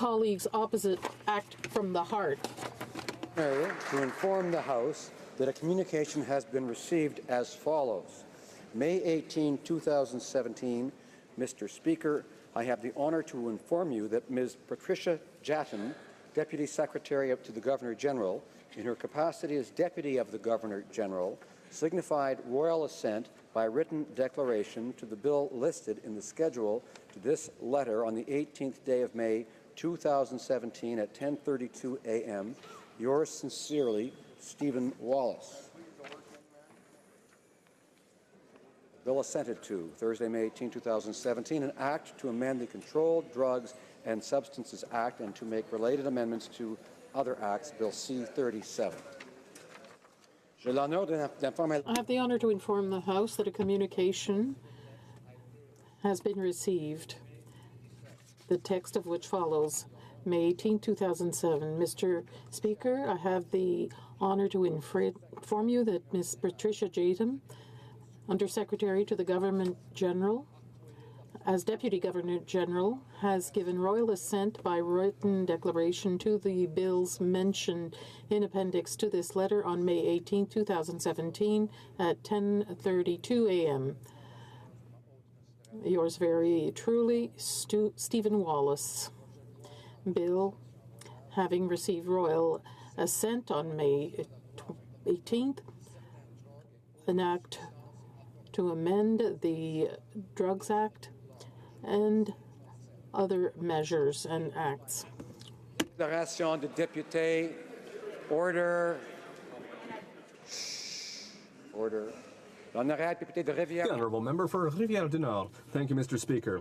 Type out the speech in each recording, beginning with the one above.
colleagues opposite act from the heart. To inform the House that a communication has been received as follows. May 18, 2017, Mr. Speaker, I have the honour to inform you that Ms. Patricia Jatton, Deputy Secretary to the Governor-General, in her capacity as Deputy of the Governor-General, signified royal assent by written declaration to the bill listed in the schedule to this letter on the 18th day of May 2017 at 10:32 a.m. Yours sincerely, Stephen Wallace. Bill assented to, Thursday, May 18, 2017, an act to amend the Controlled Drugs and Substances Act and to make related amendments to other acts, Bill C-37. I have the honour to inform the House that a communication has been received, the text of which follows. May 18, 2007. Mr. Speaker, I have the honour to inform you that Ms. Patricia Jatton, Undersecretary to the Government-General, as Deputy Governor-General, has given royal assent by written declaration to the bills mentioned in appendix to this letter on May 18, 2017 at 10:32 a.m. Yours very truly, Stephen Wallace. Bill, having received royal assent on May 18th, an act to amend the Drugs Act and other measures and acts. Déclaration de député. Order. Order. The Honourable Member for Rivière-du-Nord. Thank you, Mr. Speaker.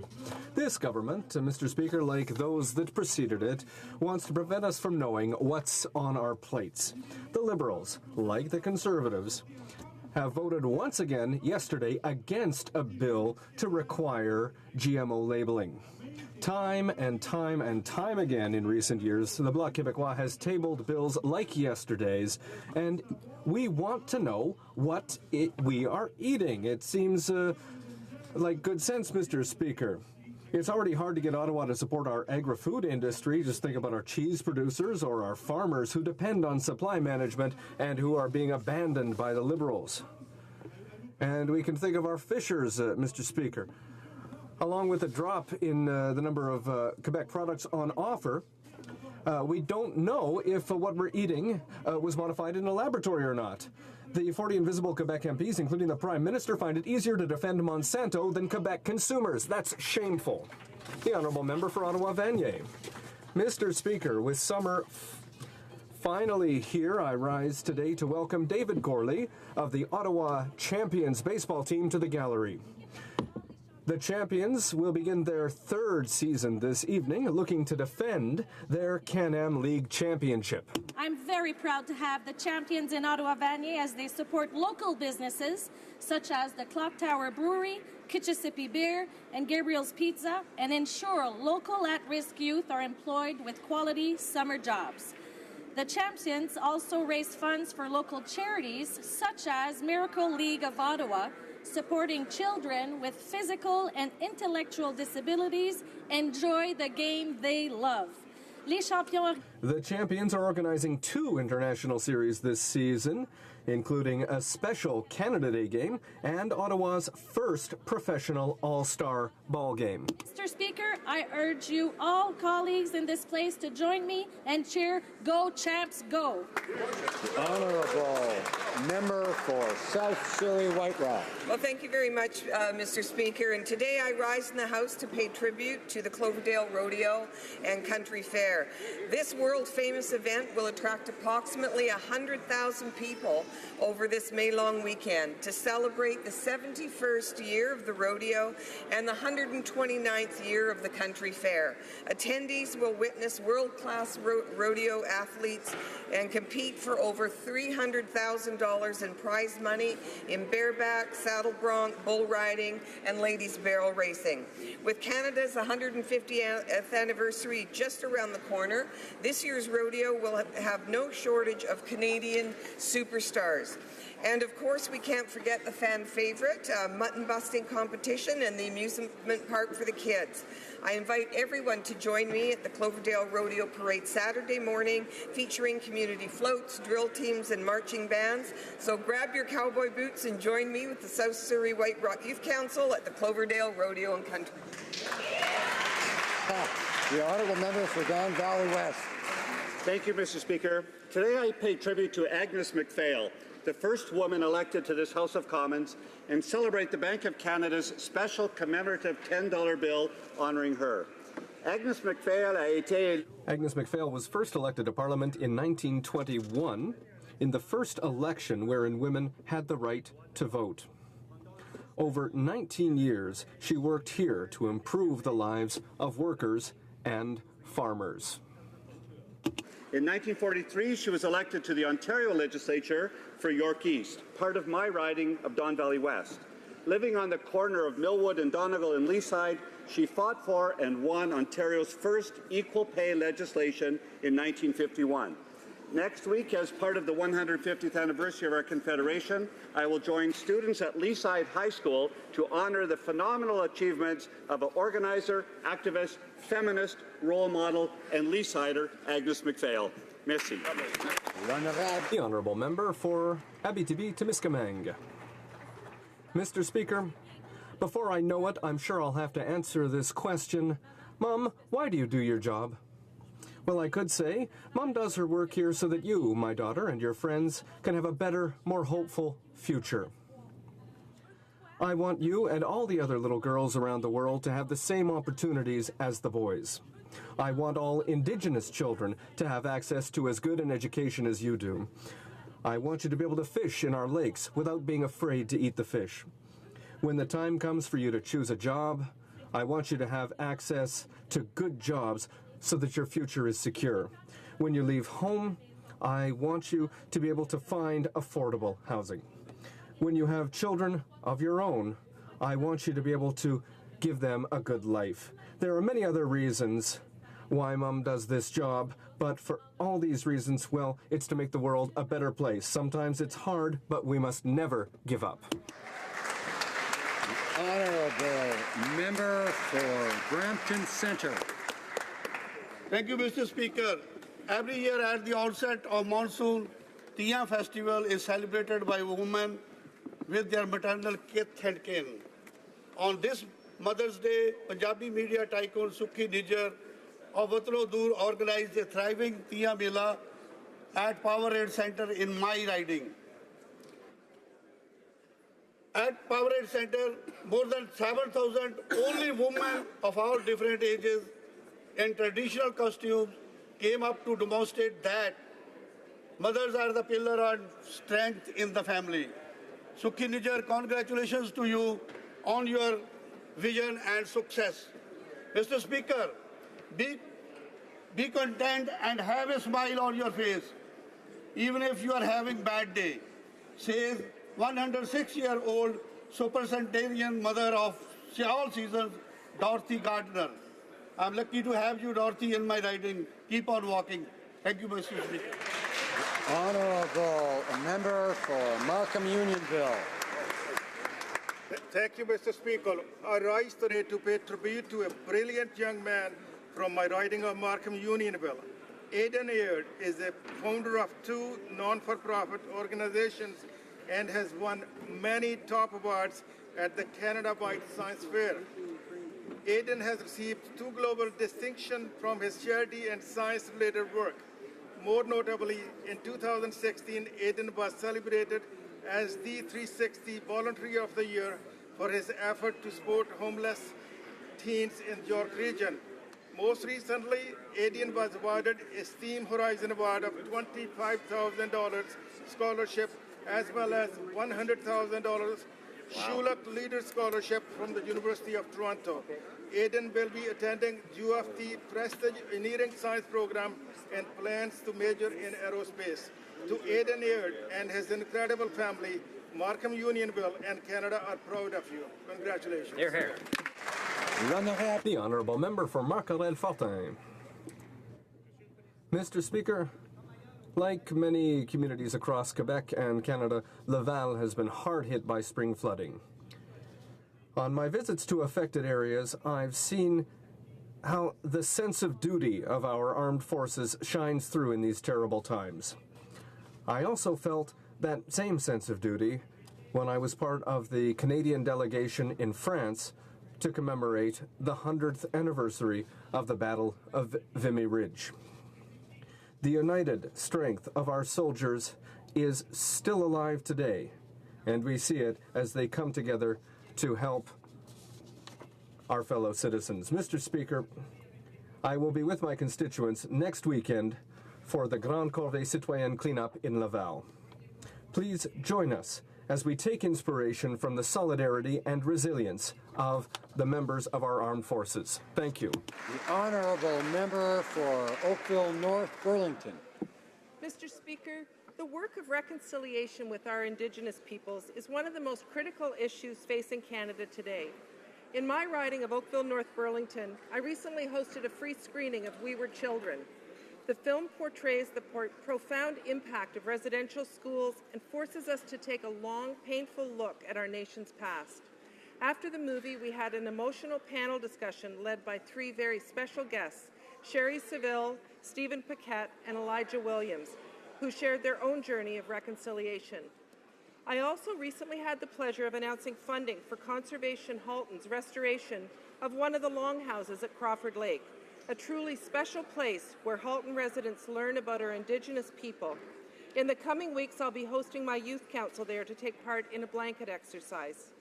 This government, Mr. Speaker, like those that preceded it, wants to prevent us from knowing what's on our plates. The Liberals, like the Conservatives, have voted once again yesterday against a bill to require GMO labeling. Time and time and time again in recent years, the Bloc Québécois has tabled bills like yesterday's, and we want to know what we are eating. It seems like good sense, Mr. Speaker. It's already hard to get Ottawa to support our agri-food industry. Just think about our cheese producers or our farmers who depend on supply management and who are being abandoned by the Liberals. And we can think of our fishers, Mr. Speaker. Along with a drop in the number of Quebec products on offer, we don't know if what we're eating was modified in a laboratory or not. The 40 invisible Quebec MPs, including the Prime Minister, find it easier to defend Monsanto than Quebec consumers. That's shameful. The Honourable Member for Ottawa-Vanier. Mr. Speaker, with summer finally here, I rise today to welcome David Gorley of the Ottawa Champions baseball team to the gallery. The Champions will begin their third season this evening, looking to defend their Can-Am League championship. I'm very proud to have the Champions in Ottawa-Vanier as they support local businesses such as the Clock Tower Brewery, Kitchissippi Beer, and Gabriel's Pizza, and ensure local at-risk youth are employed with quality summer jobs. The Champions also raise funds for local charities such as Miracle League of Ottawa, supporting children with physical and intellectual disabilities enjoy the game they love. Les Champions. The Champions are organizing 2 international series this season, including a special Canada Day game and Ottawa's first professional all-star ball game. Mr. Speaker, I urge you all colleagues in this place to join me and cheer Go Champs Go. The Honourable Member for South Surrey White Rock. Well, thank you very much, Mr. Speaker. And today I rise in the House to pay tribute to the Cloverdale Rodeo and Country Fair. This world-famous event will attract approximately 100,000 people over this May-long weekend to celebrate the 71st year of the rodeo and the 129th year of the Country Fair. Attendees will witness world-class rodeo athletes and compete for over $300,000 in prize money in bareback, saddle bronc, bull riding, and ladies barrel racing. With Canada's 150th anniversary just around the corner, this year's rodeo will have no shortage of Canadian superstars. And of course, we can't forget the fan favorite, mutton busting competition and the amusement park for the kids. I invite everyone to join me at the Cloverdale Rodeo Parade Saturday morning, featuring community floats, drill teams, and marching bands. So grab your cowboy boots and join me with the South Surrey White Rock Youth Council at the Cloverdale Rodeo and Country. The honourable member for Don Valley West. Thank you, Mr. Speaker. Today I pay tribute to Agnes MacPhail, the first woman elected to this House of Commons, and celebrate the Bank of Canada's special commemorative $10 bill honouring her. Agnes MacPhail was first elected to Parliament in 1921, in the first election wherein women had the right to vote. Over 19 years, she worked here to improve the lives of workers and farmers. In 1943, she was elected to the Ontario Legislature for York East, part of my riding of Don Valley West. Living on the corner of Millwood and Donegal in Leaside, she fought for and won Ontario's first equal pay legislation in 1951. Next week, as part of the 150th anniversary of our Confederation, I will join students at Leaside High School to honor the phenomenal achievements of an organizer, activist, feminist, role model, and Leasider, Agnes MacPhail. Merci. The honourable member for Abitibi-Témiscamingue. Mr. Speaker, before I know it, I'm sure I'll have to answer this question. Mom, why do you do your job? Well, I could say, Mom does her work here so that you, my daughter, and your friends can have a better, more hopeful future. I want you and all the other little girls around the world to have the same opportunities as the boys. I want all Indigenous children to have access to as good an education as you do. I want you to be able to fish in our lakes without being afraid to eat the fish. When the time comes for you to choose a job, I want you to have access to good jobs so that your future is secure. When you leave home, I want you to be able to find affordable housing. When you have children of your own, I want you to be able to give them a good life. There are many other reasons why Mom does this job, but for all these reasons, well, it's to make the world a better place. Sometimes it's hard, but we must never give up. Honourable member for Brampton Centre. Thank you, Mr. Speaker. Every year at the onset of monsoon, Tiya festival is celebrated by women with their maternal kith and kin. On this Mother's Day, Punjabi media tycoon Sukhi Nijjar of Watlo Dur organized a thriving Tiya Mela at Powerade Centre in my riding. At Powerade Centre, more than 7,000 only women of all different ages in traditional costumes came up to demonstrate that mothers are the pillar and strength in the family. Sukhi Nijjar, congratulations to you on your vision and success. Mr. Speaker, be content and have a smile on your face, even if you are having a bad day, says 106-year-old supercentenarian mother of all seasons, Dorothy Gardner. I'm lucky to have you, Dorothy, in my riding. Keep on walking. Thank you, Mr. Speaker. Honourable member for Markham Unionville. Thank you, Mr. Speaker. I rise today to pay tribute to a brilliant young man from my riding of Markham Unionville. Aidan Aird is the founder of 2 non-for-profit organizations and has won many top awards at the Canada-wide Science Fair. Aidan has received 2 global distinctions from his charity and science-related work. More notably, in 2016, Aidan was celebrated as the 360 Volunteer of the Year for his effort to support homeless teens in York region. Most recently, Aidan was awarded a STEAM Horizon Award of $25,000 scholarship as well as $100,000 Schulich Leader Scholarship from the University of Toronto. Aidan will be attending U of T Prestige Engineering Science Program and plans to major in aerospace. To Aidan Aird and his incredible family, Markham Unionville and Canada are proud of you. Congratulations. Hear, hear. The honourable member for Marc-Aurèle-Fortin. Mr. Speaker, like many communities across Quebec and Canada, Laval has been hard hit by spring flooding. On my visits to affected areas, I've seen how the sense of duty of our armed forces shines through in these terrible times. I also felt that same sense of duty when I was part of the Canadian delegation in France to commemorate the 100th anniversary of the Battle of Vimy Ridge. The united strength of our soldiers is still alive today, and we see it as they come together to help our fellow citizens. Mr. Speaker, I will be with my constituents next weekend for the Grande Corvée Citoyenne cleanup in Laval. Please join us as we take inspiration from the solidarity and resilience of the members of our armed forces. Thank you. The honourable member for Oakville North Burlington. Mr. Speaker, the work of reconciliation with our Indigenous peoples is one of the most critical issues facing Canada today. In my riding of Oakville North Burlington, I recently hosted a free screening of We Were Children. The film portrays the profound impact of residential schools and forces us to take a long, painful look at our nation's past. After the movie, we had an emotional panel discussion led by three very special guests, Sherry Seville, Stephen Paquette, and Elijah Williams, who shared their own journey of reconciliation. I also recently had the pleasure of announcing funding for Conservation Halton's restoration of one of the longhouses at Crawford Lake, a truly special place where Halton residents learn about our Indigenous people. In the coming weeks, I'll be hosting my youth council there to take part in a blanket exercise.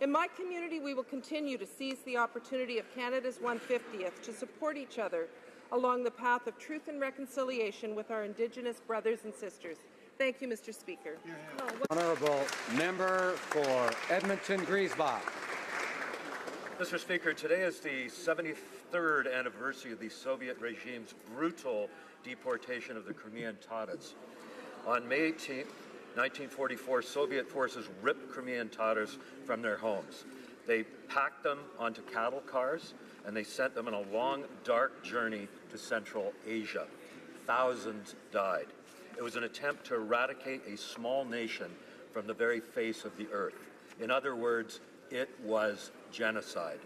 In my community, we will continue to seize the opportunity of Canada's 150th to support each other along the path of truth and reconciliation with our Indigenous brothers and sisters. Thank you, Mr. Speaker. Honourable member for Edmonton Griesbach. Mr. Speaker, today is the 73rd anniversary of the Soviet regime's brutal deportation of the Crimean Tatars. On May 18, 1944, Soviet forces ripped Crimean Tatars from their homes. They packed them onto cattle cars and they sent them on a long, dark journey to Central Asia. Thousands died. It was an attempt to eradicate a small nation from the very face of the earth. In other words, it was genocide.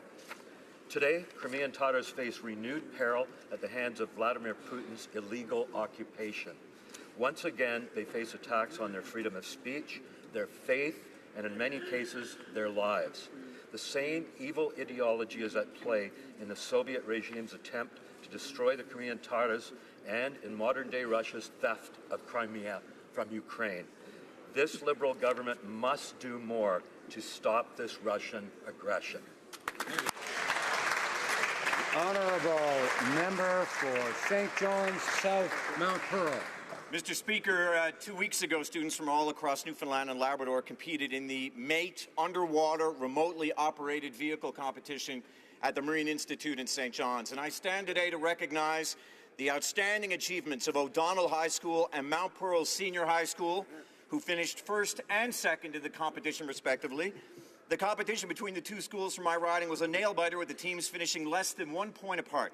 Today, Crimean Tatars face renewed peril at the hands of Vladimir Putin's illegal occupation. Once again, they face attacks on their freedom of speech, their faith, and in many cases, their lives. The same evil ideology is at play in the Soviet regime's attempt to destroy the Crimean Tatars and in modern-day Russia's theft of Crimea from Ukraine. This Liberal government must do more to stop this Russian aggression. Honourable member for St. John's South Mount Pearl. Mr. Speaker, 2 weeks ago, students from all across Newfoundland and Labrador competed in the MATE underwater remotely operated vehicle competition at the Marine Institute in St. John's. And I stand today to recognize the outstanding achievements of O'Donnell High School and Mount Pearl Senior High School, who finished first and second in the competition, respectively. The competition between the two schools from my riding was a nail-biter, with the teams finishing less than 1 point apart.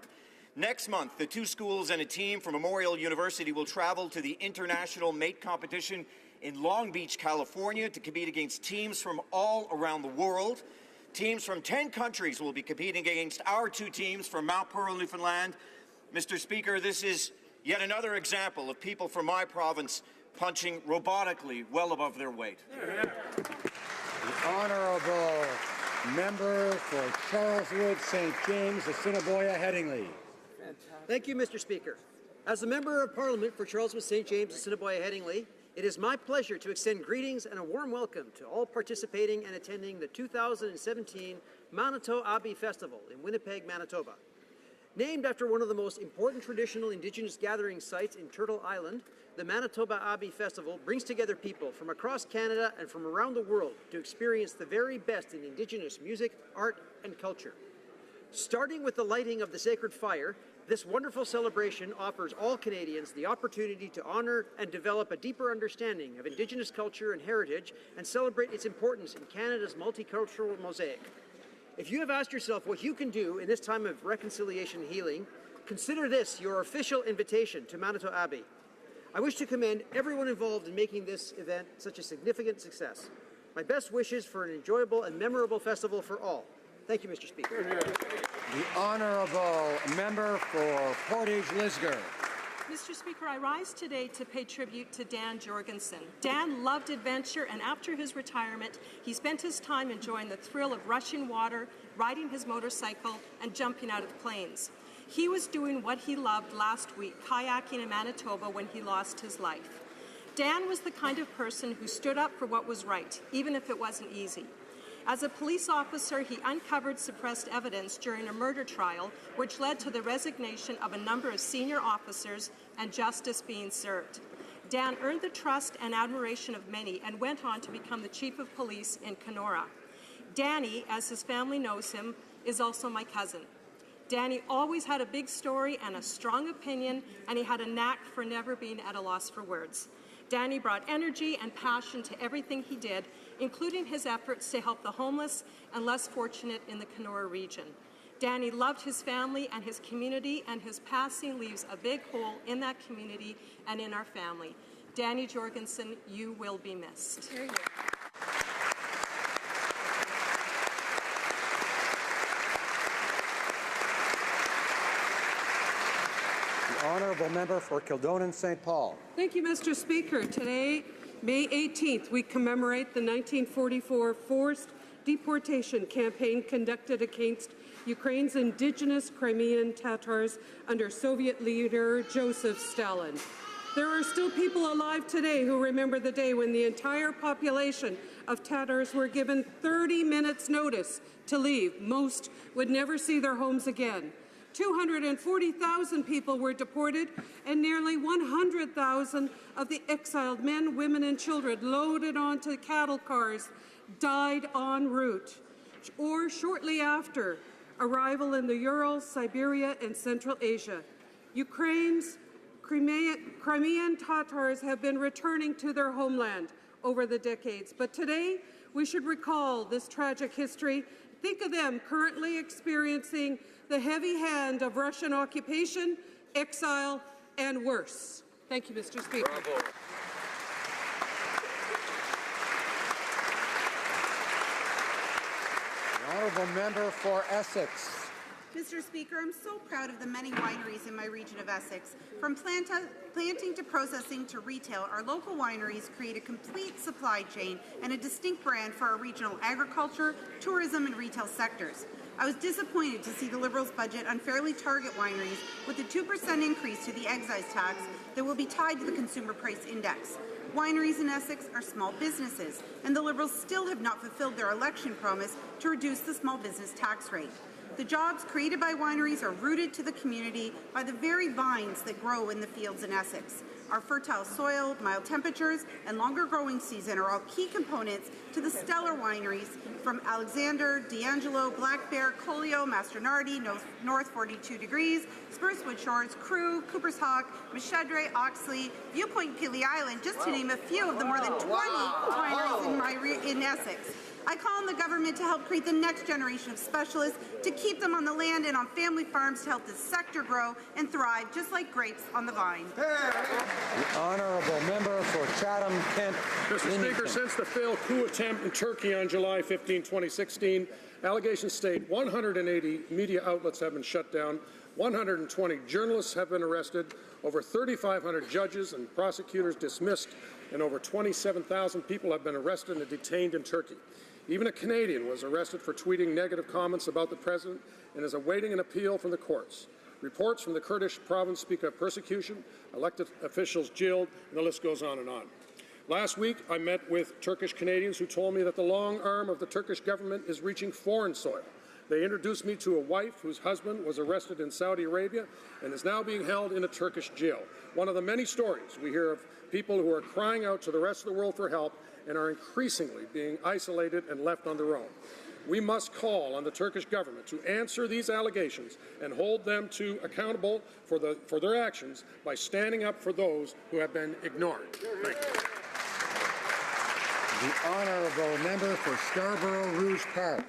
Next month, the two schools and a team from Memorial University will travel to the International Mate Competition in Long Beach, California, to compete against teams from all around the world. Teams from 10 countries will be competing against our two teams from Mount Pearl, Newfoundland. Mr. Speaker, this is yet another example of people from my province punching robotically well above their weight. The Honourable member for Charleswood, St. James, Assiniboia, Headingley. Thank you, Mr. Speaker. As the Member of Parliament for Charleswood, St. James, Assiniboia, Headingley, it is my pleasure to extend greetings and a warm welcome to all participating and attending the 2017 Manito Abbey Festival in Winnipeg, Manitoba. Named after one of the most important traditional Indigenous gathering sites in Turtle Island, the Manitoba Abbey Festival brings together people from across Canada and from around the world to experience the very best in Indigenous music, art, and culture. Starting with the lighting of the sacred fire, this wonderful celebration offers all Canadians the opportunity to honor and develop a deeper understanding of Indigenous culture and heritage and celebrate its importance in Canada's multicultural mosaic. If you have asked yourself what you can do in this time of reconciliation and healing, consider this your official invitation to Manito Abbey. I wish to commend everyone involved in making this event such a significant success. My best wishes for an enjoyable and memorable festival for all. Thank you, Mr. Speaker. The Honourable Member for Portage-Lisgar. Mr. Speaker, I rise today to pay tribute to Dan Jorgensen. Dan loved adventure, and after his retirement, he spent his time enjoying the thrill of rushing water, riding his motorcycle, and jumping out of planes. He was doing what he loved last week, kayaking in Manitoba, when he lost his life. Dan was the kind of person who stood up for what was right, even if it wasn't easy. As a police officer, he uncovered suppressed evidence during a murder trial, which led to the resignation of a number of senior officers and justice being served. Dan earned the trust and admiration of many and went on to become the chief of police in Kenora. Danny, as his family knows him, is also my cousin. Danny always had a big story and a strong opinion, and he had a knack for never being at a loss for words. Danny brought energy and passion to everything he did, including his efforts to help the homeless and less fortunate in the Kenora region. Danny loved his family and his community, and his passing leaves a big hole in that community and in our family. Danny Jorgensen, you will be missed. The Honourable Member for Kildonan St. Paul. Thank you, Mr. Speaker. Today, May 18th, we commemorate the 1944 forced deportation campaign conducted against Ukraine's indigenous Crimean Tatars under Soviet leader Joseph Stalin. There are still people alive today who remember the day when the entire population of Tatars were given 30 minutes notice to leave. Most would never see their homes again. 240,000 people were deported, and nearly 100,000 of the exiled men, women, and children loaded onto cattle cars died en route or shortly after arrival in the Urals, Siberia, and Central Asia. Ukraine's Crimean Tatars have been returning to their homeland over the decades, but today we should recall this tragic history. Think of them currently experiencing the heavy hand of Russian occupation, exile, and worse. Thank you, Mr. Speaker. Bravo. The Honourable Member for Essex. Mr. Speaker, I'm so proud of the many wineries in my region of Essex. From planting to processing to retail, our local wineries create a complete supply chain and a distinct brand for our regional agriculture, tourism, and retail sectors. I was disappointed to see the Liberals' budget unfairly target wineries with a 2% increase to the excise tax that will be tied to the Consumer Price Index. Wineries in Essex are small businesses, and the Liberals still have not fulfilled their election promise to reduce the small business tax rate. The jobs created by wineries are rooted to the community by the very vines that grow in the fields in Essex. Our fertile soil, mild temperatures, and longer growing season are all key components to the stellar wineries from Alexander, D'Angelo, Black Bear, Colio, Mastronardi, North 42 Degrees, Sprucewood Shores, Crew, Cooper's Hawk, Meshedre, Oxley, Viewpoint, Peely Island, just to name a few of the more than 20 wineries in Essex. I call on the government to help create the next generation of specialists, to keep them on the land and on family farms to help this sector grow and thrive, just like grapes on the vine. The Honourable Member for Chatham, Kent. Mr. Speaker, since the failed coup attempt in Turkey on July 15, 2016, allegations state 180 media outlets have been shut down, 120 journalists have been arrested, over 3,500 judges and prosecutors dismissed, and over 27,000 people have been arrested and detained in Turkey. Even a Canadian was arrested for tweeting negative comments about the president and is awaiting an appeal from the courts. Reports from the Kurdish province speak of persecution, elected officials jailed, and the list goes on and on. Last week, I met with Turkish Canadians who told me that the long arm of the Turkish government is reaching foreign soil. They introduced me to a wife whose husband was arrested in Saudi Arabia and is now being held in a Turkish jail. One of the many stories we hear of people who are crying out to the rest of the world for help and are increasingly being isolated and left on their own. We must call on the Turkish government to answer these allegations and hold them accountable for their actions by standing up for those who have been ignored. Thank you. The Honourable Member for Scarborough Rouge Park.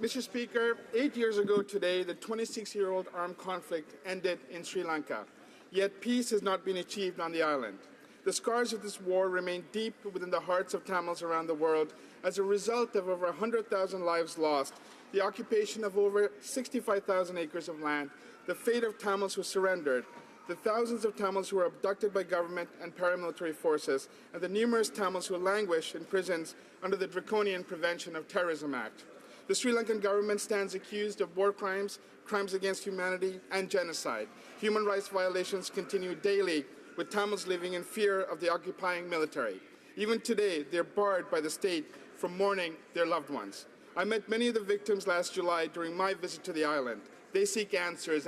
Mr. Speaker, 8 years ago today, the 26-year-old armed conflict ended in Sri Lanka, yet peace has not been achieved on the island. The scars of this war remain deep within the hearts of Tamils around the world as a result of over 100,000 lives lost the occupation of over 65,000 acres of land, the fate of Tamils who surrendered, the thousands of Tamils who were abducted by government and paramilitary forces, and the numerous Tamils who languish in prisons under the draconian Prevention of Terrorism Act. The Sri Lankan government stands accused of war crimes, crimes against humanity, and genocide. Human rights violations continue daily, with Tamils living in fear of the occupying military. Even today, they're barred by the state from mourning their loved ones. I met many of the victims last July during my visit to the island. They seek answers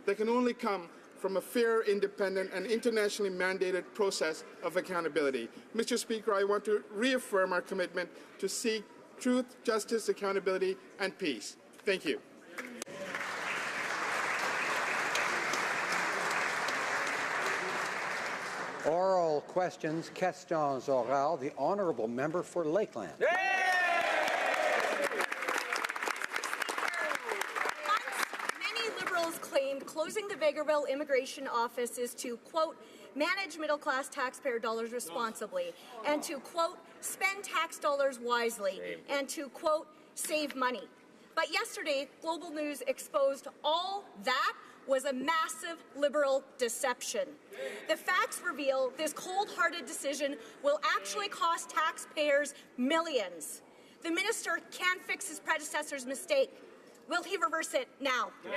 that can only come from a fair, independent, and internationally mandated process of accountability. Mr. Speaker, I want to reaffirm our commitment to seek truth, justice, accountability, and peace. Thank you. Oral questions, questions orales. The honourable member for Lakeland. Many Liberals claimed closing the Vegreville Immigration Office is to, quote, manage middle-class taxpayer dollars responsibly, and to, quote, spend tax dollars wisely, and to, quote, save money. But yesterday, Global News exposed all that was a massive Liberal deception. The facts reveal this cold-hearted decision will actually cost taxpayers millions. The minister can't fix his predecessor's mistake. Will he reverse it now? The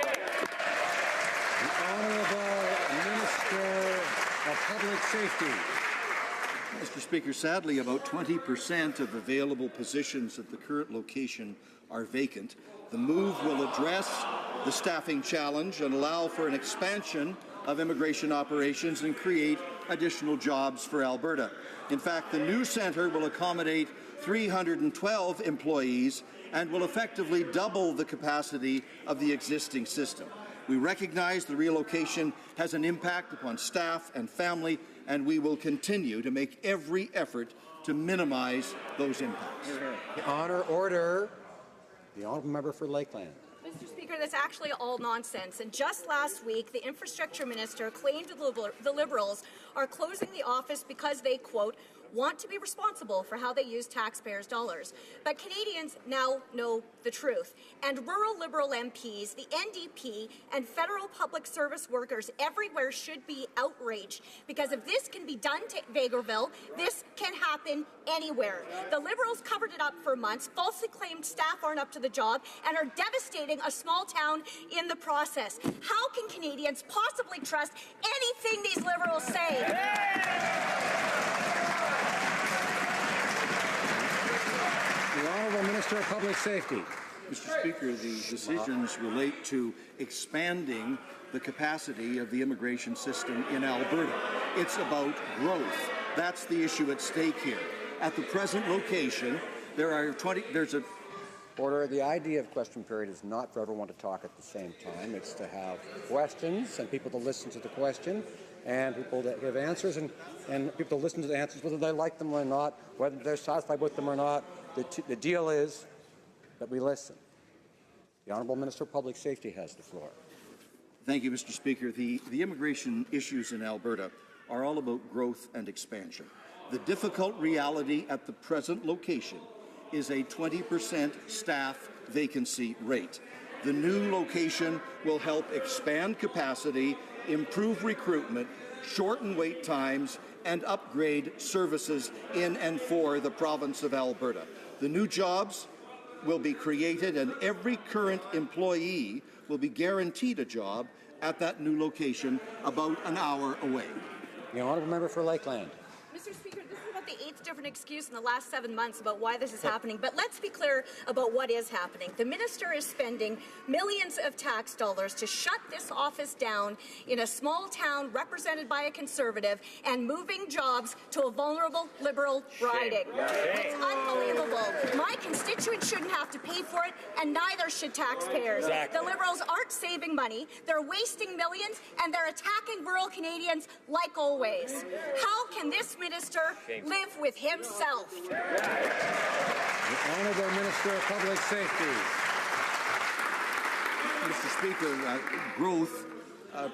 Honourable Minister of Public Safety. Mr. Speaker, sadly, about 20% of available positions at the current location are vacant. The move will address the staffing challenge and allow for an expansion of immigration operations and create additional jobs for Alberta. In fact, the new centre will accommodate 312 employees and will effectively double the capacity of the existing system. We recognize the relocation has an impact upon staff and family, and we will continue to make every effort to minimize those impacts. Order. The honourable member for Lakeland. Mr. Speaker, that's actually all nonsense. And just last week, the infrastructure minister claimed the Liberals are closing the office because they, quote, want to be responsible for how they use taxpayers' dollars. But Canadians now know the truth. And rural Liberal MPs, the NDP, and federal public service workers everywhere should be outraged. Because if this can be done to Vegreville, this can happen anywhere. The Liberals covered it up for months, falsely claimed staff aren't up to the job, and are devastating a small town in the process. How can Canadians possibly trust anything these Liberals say? The Honourable Minister of Public Safety. Mr. Speaker, the decisions relate to expanding the capacity of the immigration system in Alberta. It's about growth. That's the issue at stake here. At the present location, there's a Order. The idea of question period is not for everyone to talk at the same time. It's to have questions and people to listen to the question, and people that give answers and people to listen to the answers, whether they like them or not, whether they're satisfied with them or not. The deal is that we listen. The Honourable Minister of Public Safety has the floor. Thank you, Mr. Speaker. The immigration issues in Alberta are all about growth and expansion. The difficult reality at the present location is a 20% staff vacancy rate. The new location will help expand capacity, improve recruitment, shorten wait times, and upgrade services in and for the province of Alberta. The new jobs will be created, and every current employee will be guaranteed a job at that new location about an hour away. The Honourable Member for Lakeland. Mr. Speaker, this is about the 8th different excuse in the last 7 months about why this is happening. But let's be clear about what is happening. The minister is spending millions of tax dollars to shut this office down in a small town represented by a Conservative and moving jobs to a vulnerable Liberal riding. It's unbelievable. My constituents shouldn't have to pay for it, and neither should taxpayers. Exactly. The Liberals aren't saving money. They're wasting millions, and they're attacking rural Canadians like always. How can this minister live with himself? The Honourable Minister of Public Safety. Mr. Speaker, growth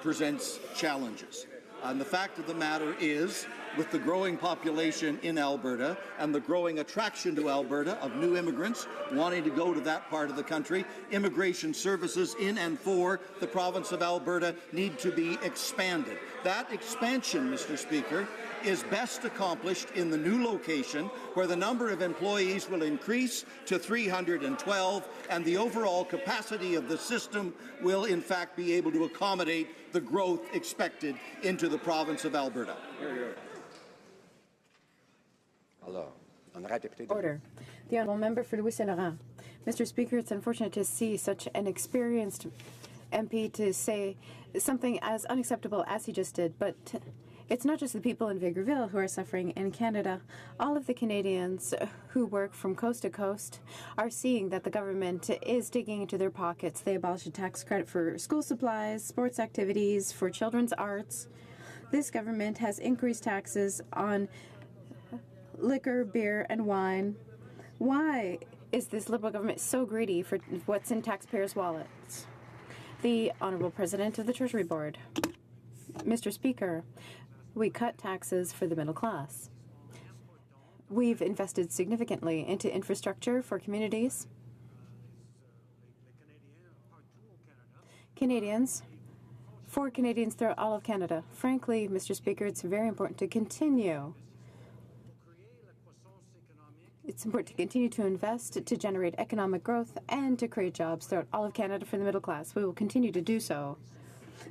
presents challenges. And the fact of the matter is with the growing population in Alberta and the growing attraction to Alberta of new immigrants wanting to go to that part of the country, immigration services in and for the province of Alberta need to be expanded. That expansion, Mr. Speaker, is best accomplished in the new location where the number of employees will increase to 312 and the overall capacity of the system will in fact be able to accommodate the growth expected into the province of Alberta. Order. The honourable member for Louis Saint Laurent. Mr. Speaker, it's unfortunate to see such an experienced MP to say something as unacceptable as he just did, but it's not just the people in Vegreville who are suffering in Canada. All of the Canadians who work from coast to coast are seeing that the government is digging into their pockets. They abolished a tax credit for school supplies, sports activities, for children's arts. This government has increased taxes on liquor, beer, and wine. Why is this Liberal government so greedy for what's in taxpayers' wallets? The Honourable President of the Treasury Board. Mr. Speaker, we cut taxes for the middle class. We've invested significantly into infrastructure for communities. For Canadians throughout all of Canada. Frankly, Mr. Speaker, it's very important to continue. It's important to continue to invest, to generate economic growth, and to create jobs throughout all of Canada for the middle class. We will continue to do so.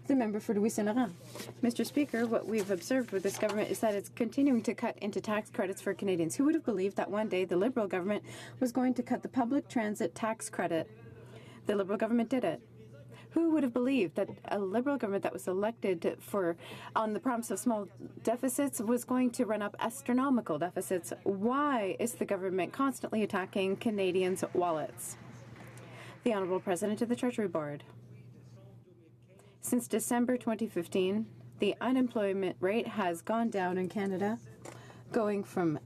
The member for Louis Saint Laurent. Mr. Speaker, what we've observed with this government is that it's continuing to cut into tax credits for Canadians. Who would have believed that one day the Liberal government was going to cut the public transit tax credit? The Liberal government did it. Who would have believed that a Liberal government that was elected on the promise of small deficits was going to run up astronomical deficits? Why is the government constantly attacking Canadians' wallets? The Honourable President of the Treasury Board. Since December 2015, the unemployment rate has gone down in Canada, going from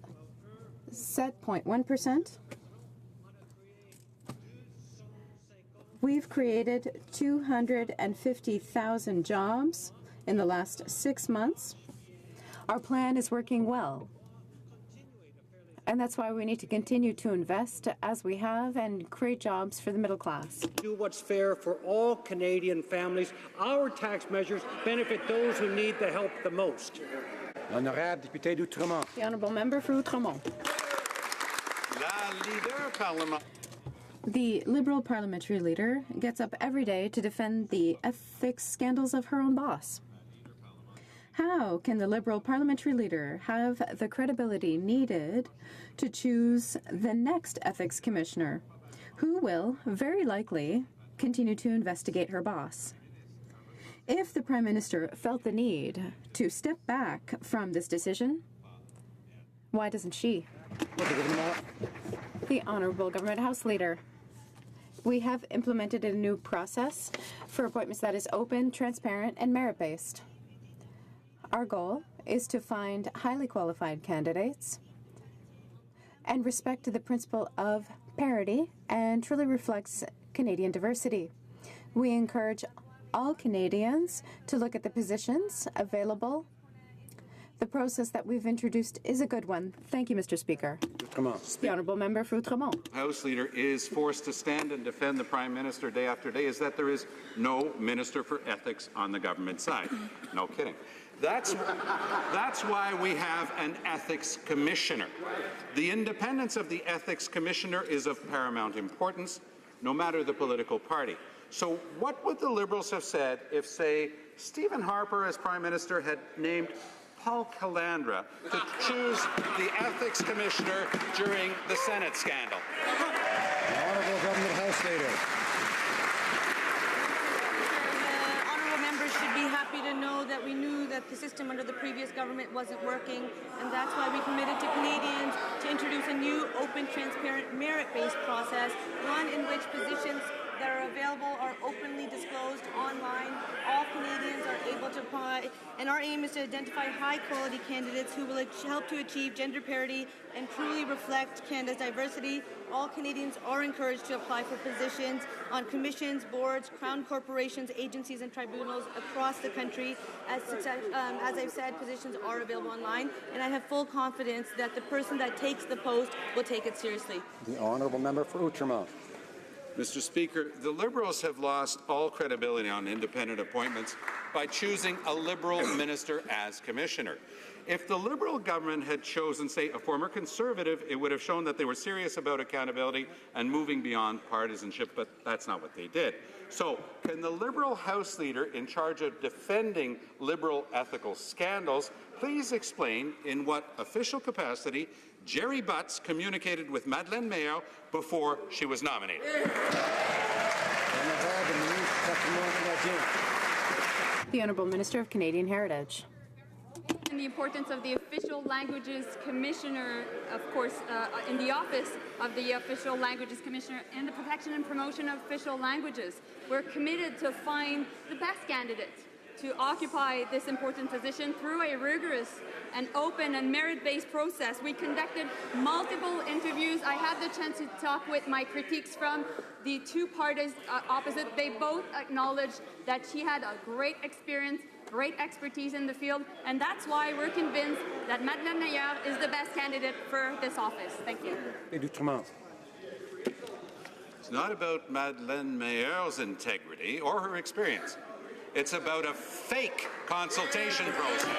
7.1%. We've created 250,000 jobs in the last 6 months. Our plan is working well. And that's why we need to continue to invest as we have and create jobs for the middle class. Do what's fair for all Canadian families. Our tax measures benefit those who need the help the most. Honorable député d'Outremont. The honourable member for Outremont. The Liberal parliamentary leader gets up every day to defend the ethics scandals of her own boss. How can the Liberal parliamentary leader have the credibility needed to choose the next ethics commissioner, who will, very likely, continue to investigate her boss? If the Prime Minister felt the need to step back from this decision, why doesn't she? The Honourable Government House Leader. We have implemented a new process for appointments that is open, transparent, and merit-based. Our goal is to find highly qualified candidates and respect the principle of parity and truly reflects Canadian diversity. We encourage all Canadians to look at the positions available. The process that we've introduced is a good one. Thank you, Mr. Speaker. The Honourable Member for Outremont. House Leader is forced to stand and defend the Prime Minister day after day is that there is no Minister for Ethics on the government side. No kidding. That's why we have an Ethics Commissioner. The independence of the Ethics Commissioner is of paramount importance, no matter the political party. So what would the Liberals have said if, say, Stephen Harper as Prime Minister had named Paul Calandra to choose the Ethics Commissioner during the Senate scandal? The Honourable Government House Leader. Honourable members should be happy to know that we knew that the system under the previous government wasn't working, and that's why we committed to Canadians to introduce a new, open, transparent, merit-based process, one in which positions that are available are openly disclosed online. All Canadians are able to apply, and our aim is to identify high-quality candidates who will help to achieve gender parity and truly reflect Canada's diversity. All Canadians are encouraged to apply for positions on commissions, boards, crown corporations, agencies, and tribunals across the country. As I've said, positions are available online, and I have full confidence that the person that takes the post will take it seriously. The honourable member for Outremont. Mr. Speaker, the Liberals have lost all credibility on independent appointments by choosing a Liberal minister as commissioner. If the Liberal government had chosen, say, a former Conservative, it would have shown that they were serious about accountability and moving beyond partisanship, but that's not what they did. So, can the Liberal House Leader in charge of defending Liberal ethical scandals please explain in what official capacity Jerry Butts communicated with Madeleine Mayer before she was nominated? The Honourable Minister of Canadian Heritage. And the importance of the Official Languages Commissioner, of course, in the office of the Official Languages Commissioner and the protection and promotion of official languages. We're committed to find the best candidates to occupy this important position through a rigorous and open and merit-based process. We conducted multiple interviews. I had the chance to talk with my critiques from the two parties opposite. They both acknowledged that she had a great experience, great expertise in the field, and that's why we're convinced that Madeleine Mayer is the best candidate for this office. Thank you. It's not about Madeleine Mayer's integrity or her experience. It's about a fake consultation process.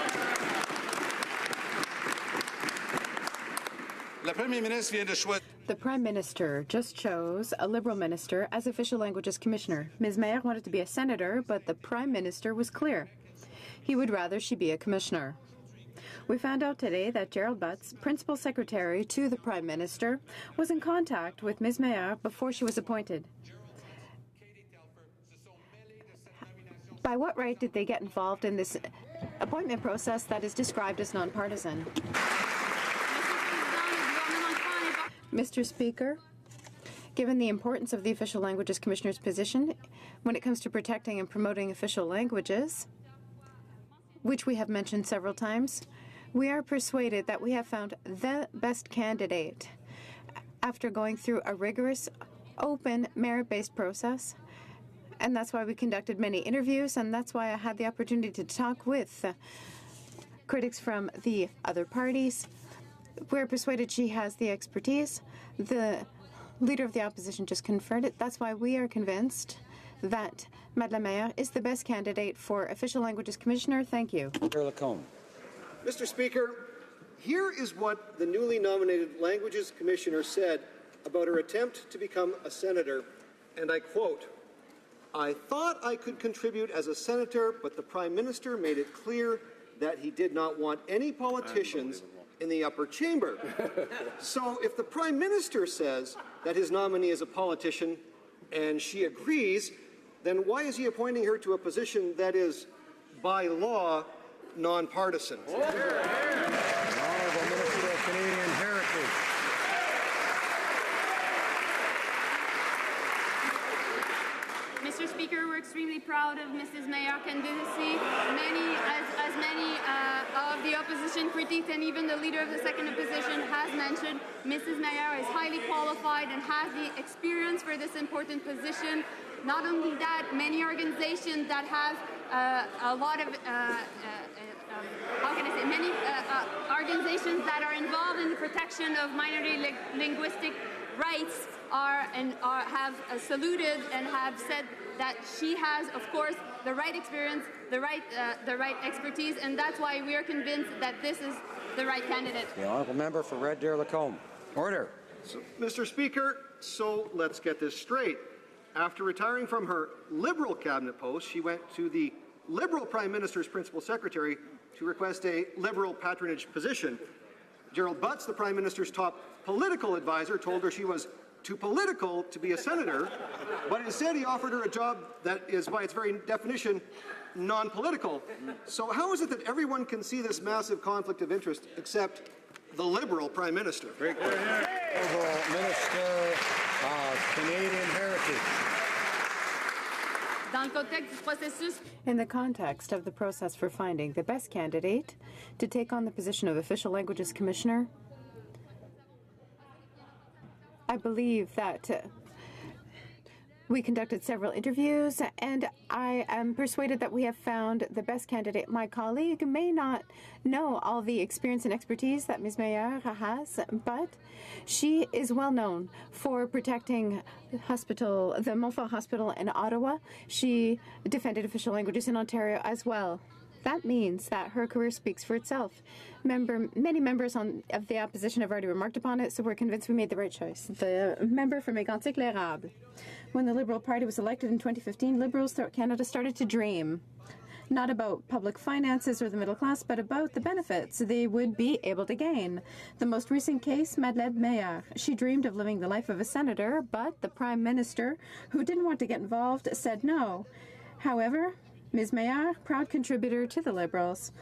The Prime Minister just chose a Liberal minister as Official Languages Commissioner. Ms. Mayer wanted to be a senator, but the Prime Minister was clear. He would rather she be a commissioner. We found out today that Gerald Butts, Principal Secretary to the Prime Minister, was in contact with Ms. Mayer before she was appointed. By what right did they get involved in this appointment process that is described as nonpartisan? Mr. Speaker, given the importance of the Official Languages Commissioner's position when it comes to protecting and promoting official languages, which we have mentioned several times, we are persuaded that we have found the best candidate after going through a rigorous, open, merit-based process. And that's why we conducted many interviews, and that's why I had the opportunity to talk with critics from the other parties. We're persuaded she has the expertise. The Leader of the Opposition just confirmed it. That's why we are convinced that Madeleine Mayer is the best candidate for Official Languages Commissioner. Thank you. Mr. Speaker, here is what the newly nominated Languages Commissioner said about her attempt to become a senator, and I quote, "I thought I could contribute as a senator, but the Prime Minister made it clear that he did not want any politicians in the upper chamber." So if the Prime Minister says that his nominee is a politician and she agrees, then why is he appointing her to a position that is, by law, nonpartisan? Honourable Minister of Canadian Heritage. Mr. Speaker, we're extremely proud of Mrs. Mayer's candidacy. As many of the opposition critics and even the Leader of the Second Opposition has mentioned, Mrs. Mayer is highly qualified and has the experience for this important position. Not only that, many organizations that have a lot of, many organizations that are involved in the protection of minority linguistic rights have saluted and have said that she has, of course, the right experience, the right expertise, and that's why we are convinced that this is the right candidate. The honourable member for Red Deer Lacombe. Order. So, Mr. Speaker, so let's get this straight. After retiring from her Liberal cabinet post, she went to the Liberal Prime Minister's Principal Secretary to request a Liberal patronage position. Gerald Butts, the Prime Minister's top political advisor, told her she was too political to be a senator, but instead he offered her a job that is, by its very definition, non-political. So how is it that everyone can see this massive conflict of interest except the Liberal Prime Minister? Liberal Minister of Canadian Heritage. Dans le contexte du processus, in the context of the process for finding the best candidate to take on the position of Official Languages Commissioner, I believe that we conducted several interviews, and I am persuaded that we have found the best candidate. My colleague may not know all the experience and expertise that Ms. Meyer has, but she is well known for protecting the Montfort Hospital in Ottawa. She defended official languages in Ontario as well. That means that her career speaks for itself. Many members of the opposition have already remarked upon it, so we're convinced we made the right choice. The member for Mégantic-L'Érable. When the Liberal Party was elected in 2015, Liberals throughout Canada started to dream, not about public finances or the middle class, but about the benefits they would be able to gain. The most recent case, Madeleine Meyer. She dreamed of living the life of a senator, but the Prime Minister, who didn't want to get involved, said no. However, Ms. Meyer, proud contributor to the Liberals,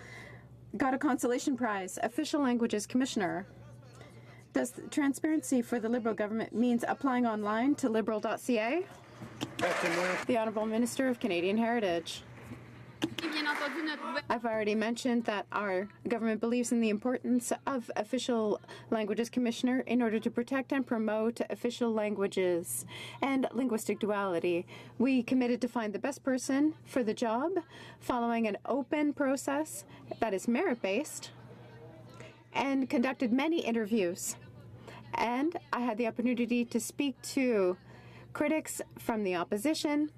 got a consolation prize, Official Languages Commissioner. Does transparency for the Liberal government means applying online to liberal.ca? The Honourable Minister of Canadian Heritage. I've already mentioned that our government believes in the importance of Official Languages Commissioner in order to protect and promote official languages and linguistic duality. We committed to find the best person for the job following an open process that is merit-based and conducted many interviews. And I had the opportunity to speak to critics from the opposition.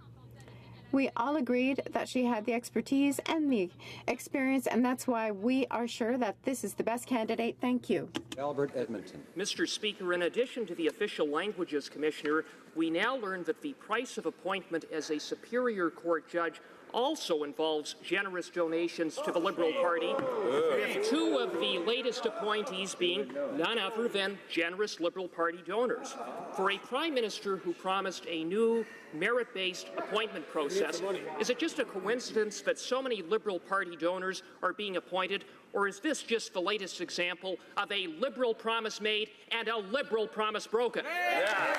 We all agreed that she had the expertise and the experience, and that's why we are sure that this is the best candidate. Thank you. Albert Edmonton. Mr. Speaker, in addition to the Official Languages Commissioner, we now learn that the price of appointment as a Superior Court judge also involves generous donations to the Liberal Party, with two of the latest appointees being none other than generous Liberal Party donors. For a Prime Minister who promised a new merit-based appointment process, is it just a coincidence that so many Liberal Party donors are being appointed, or is this just the latest example of a Liberal promise made and a Liberal promise broken? Yeah.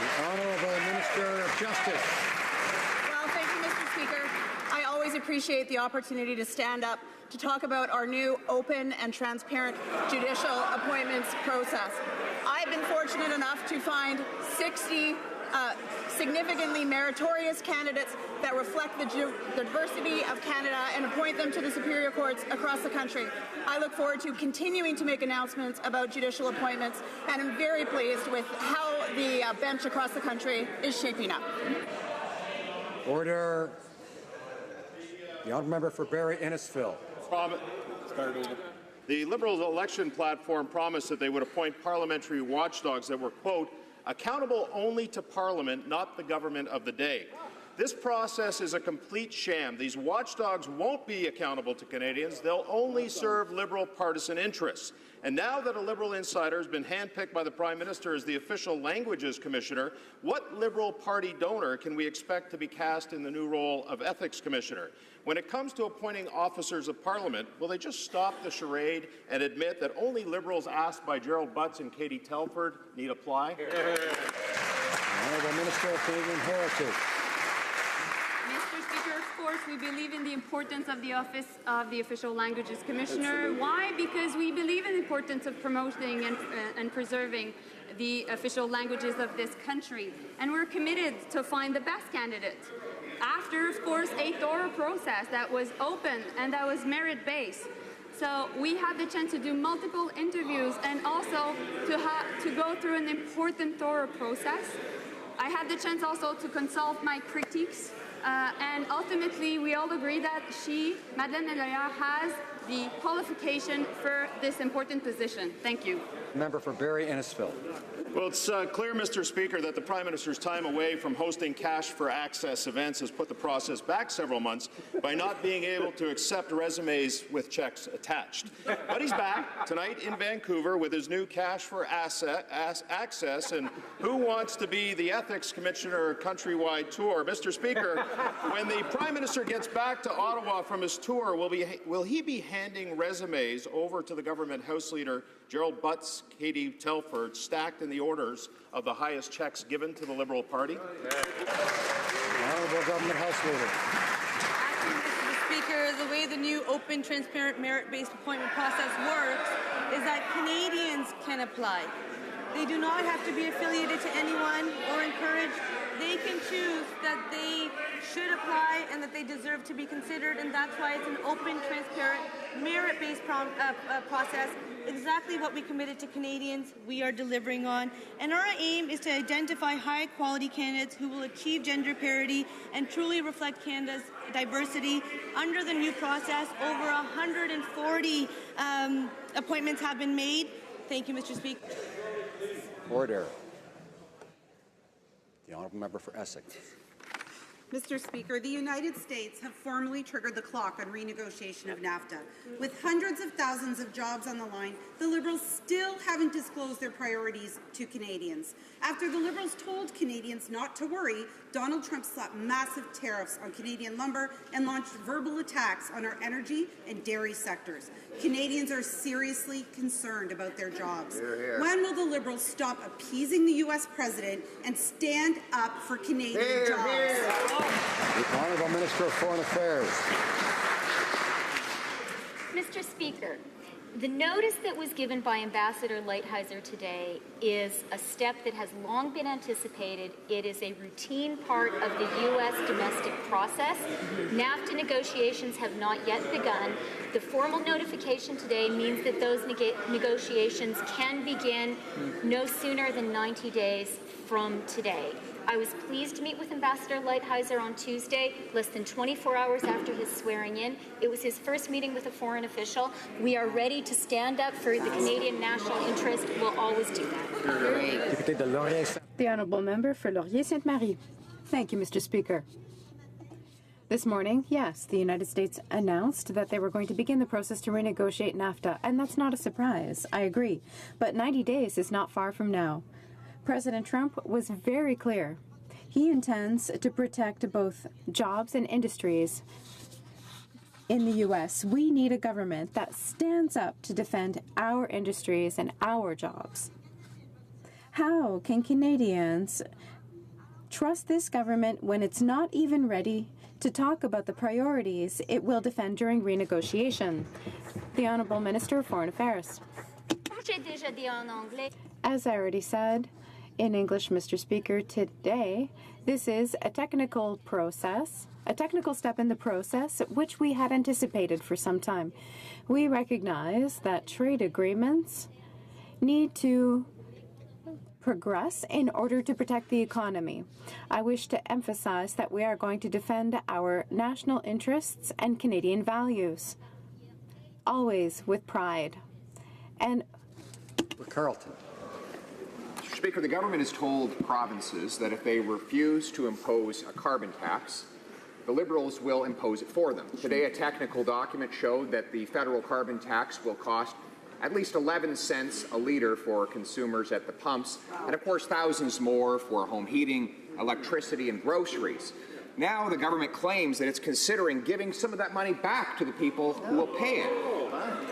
The Honourable Minister of Justice. Well, thank you, Mr. Speaker. I always appreciate the opportunity to stand up to talk about our new open and transparent judicial appointments process. I've been fortunate enough to find 60 significantly meritorious candidates that reflect the diversity of Canada and appoint them to the Superior Courts across the country. I look forward to continuing to make announcements about judicial appointments, and I'm very pleased with how the bench across the country is shaping up. Order. The honourable member for Barrie Innisfil. The Liberals' election platform promised that they would appoint parliamentary watchdogs that were, quote, accountable only to Parliament, not the government of the day. This process is a complete sham. These watchdogs won't be accountable to Canadians. They'll only serve Liberal partisan interests. And now that a Liberal insider has been handpicked by the Prime Minister as the Official Languages Commissioner, what Liberal Party donor can we expect to be cast in the new role of Ethics Commissioner? When it comes to appointing officers of Parliament, will they just stop the charade and admit that only Liberals asked by Gerald Butts and Katie Telford need apply? Honourable Minister of Canadian Heritage. Mr. Speaker, of course, we believe in the importance of the office of the Official Languages Commissioner. Why? Because we believe in the importance of promoting and preserving the official languages of this country. And we're committed to find the best candidate. After, of course, a thorough process that was open and that was merit-based. So we had the chance to do multiple interviews and also to go through an important, thorough process. I had the chance also to consult my critiques, and ultimately we all agree that Madeleine Meyer, has the qualification for this important position. Thank you. Member for Barrie Innisfil. Well, it's clear, Mr. Speaker, that the Prime Minister's time away from hosting cash for access events has put the process back several months by not being able to accept resumes with checks attached. But he's back tonight in Vancouver with his new cash for access, and who wants to be the Ethics Commissioner countrywide tour? Mr. Speaker, when the Prime Minister gets back to Ottawa from his tour, will he be handing resumes over to the government House Leader Gerald Butts, Katie Telford, stacked in the orders of the highest checks given to the Liberal Party? Honourable Government House Leader. Mr. Speaker, the way the new open, transparent, merit-based appointment process works is that Canadians can apply. They do not have to be affiliated to anyone or encouraged. They can choose that they should apply and that they deserve to be considered, and that's why it's an open, transparent, merit-based process. Exactly what we committed to Canadians, we are delivering on. And our aim is to identify high-quality candidates who will achieve gender parity and truly reflect Canada's diversity. Under the new process, over 140 appointments have been made. Thank you, Mr. Speaker. Order. The honourable member for Essex. Mr. Speaker, the United States have formally triggered the clock on renegotiation of NAFTA. With hundreds of thousands of jobs on the line, the Liberals still haven't disclosed their priorities to Canadians. After the Liberals told Canadians not to worry, Donald Trump slapped massive tariffs on Canadian lumber and launched verbal attacks on our energy and dairy sectors. Canadians are seriously concerned about their jobs. Hear, hear. When will the Liberals stop appeasing the U.S. president and stand up for Canadian jobs? The Honourable Minister of Foreign Affairs. Mr. Speaker, the notice that was given by Ambassador Lighthizer today is a step that has long been anticipated. It is a routine part of the U.S. domestic process. NAFTA negotiations have not yet begun. The formal notification today means that those negotiations can begin no sooner than 90 days from today. I was pleased to meet with Ambassador Lighthizer on Tuesday, less than 24 hours after his swearing in. It was his first meeting with a foreign official. We are ready to stand up for the Canadian national interest. We'll always do that. The Honourable Member for Laurier-Sainte-Marie. Thank you, Mr. Speaker. This morning, yes, the United States announced that they were going to begin the process to renegotiate NAFTA, and that's not a surprise. I agree. But 90 days is not far from now. President Trump was very clear. He intends to protect both jobs and industries in the U.S. We need a government that stands up to defend our industries and our jobs. How can Canadians trust this government when it's not even ready to talk about the priorities it will defend during renegotiation? The Honourable Minister of Foreign Affairs. As I already said, in English, Mr. Speaker, today, this is a technical process, a technical step in the process, which we had anticipated for some time. We recognize that trade agreements need to progress in order to protect the economy. I wish to emphasize that we are going to defend our national interests and Canadian values, always with pride. And Carleton. Mr. Speaker, the government has told provinces that if they refuse to impose a carbon tax, the Liberals will impose it for them. Today, a technical document showed that the federal carbon tax will cost at least 11 cents a litre for consumers at the pumps, and of course thousands more for home heating, electricity, and groceries. Now the government claims that it's considering giving some of that money back to the people who will pay it.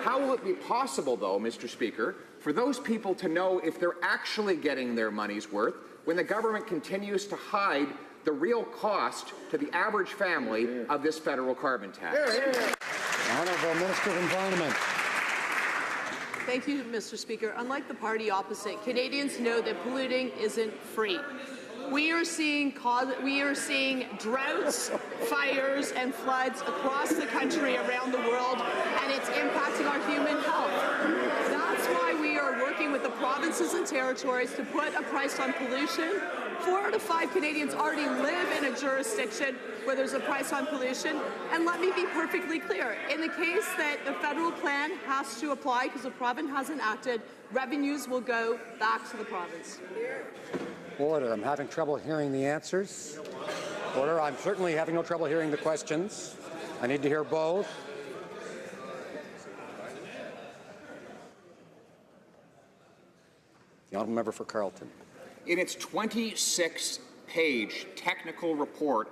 How will it be possible, though, Mr. Speaker, for those people to know if they're actually getting their money's worth when the government continues to hide the real cost to the average family of this federal carbon tax? Honourable Minister of Environment. Thank you, Mr. Speaker. Unlike the party opposite, Canadians know that polluting isn't free. We are seeing droughts, fires, and floods across the country, around the world, and it's impacting our human health. That's why we are working with the provinces and territories to put a price on pollution. 4 out of 5 Canadians already live in a jurisdiction where there's a price on pollution. And let me be perfectly clear. In the case that the federal plan has to apply because the province hasn't acted, revenues will go back to the province. Order. I'm having trouble hearing the answers. Order. I'm certainly having no trouble hearing the questions. I need to hear both. The honourable member for Carleton. In its 26-page technical report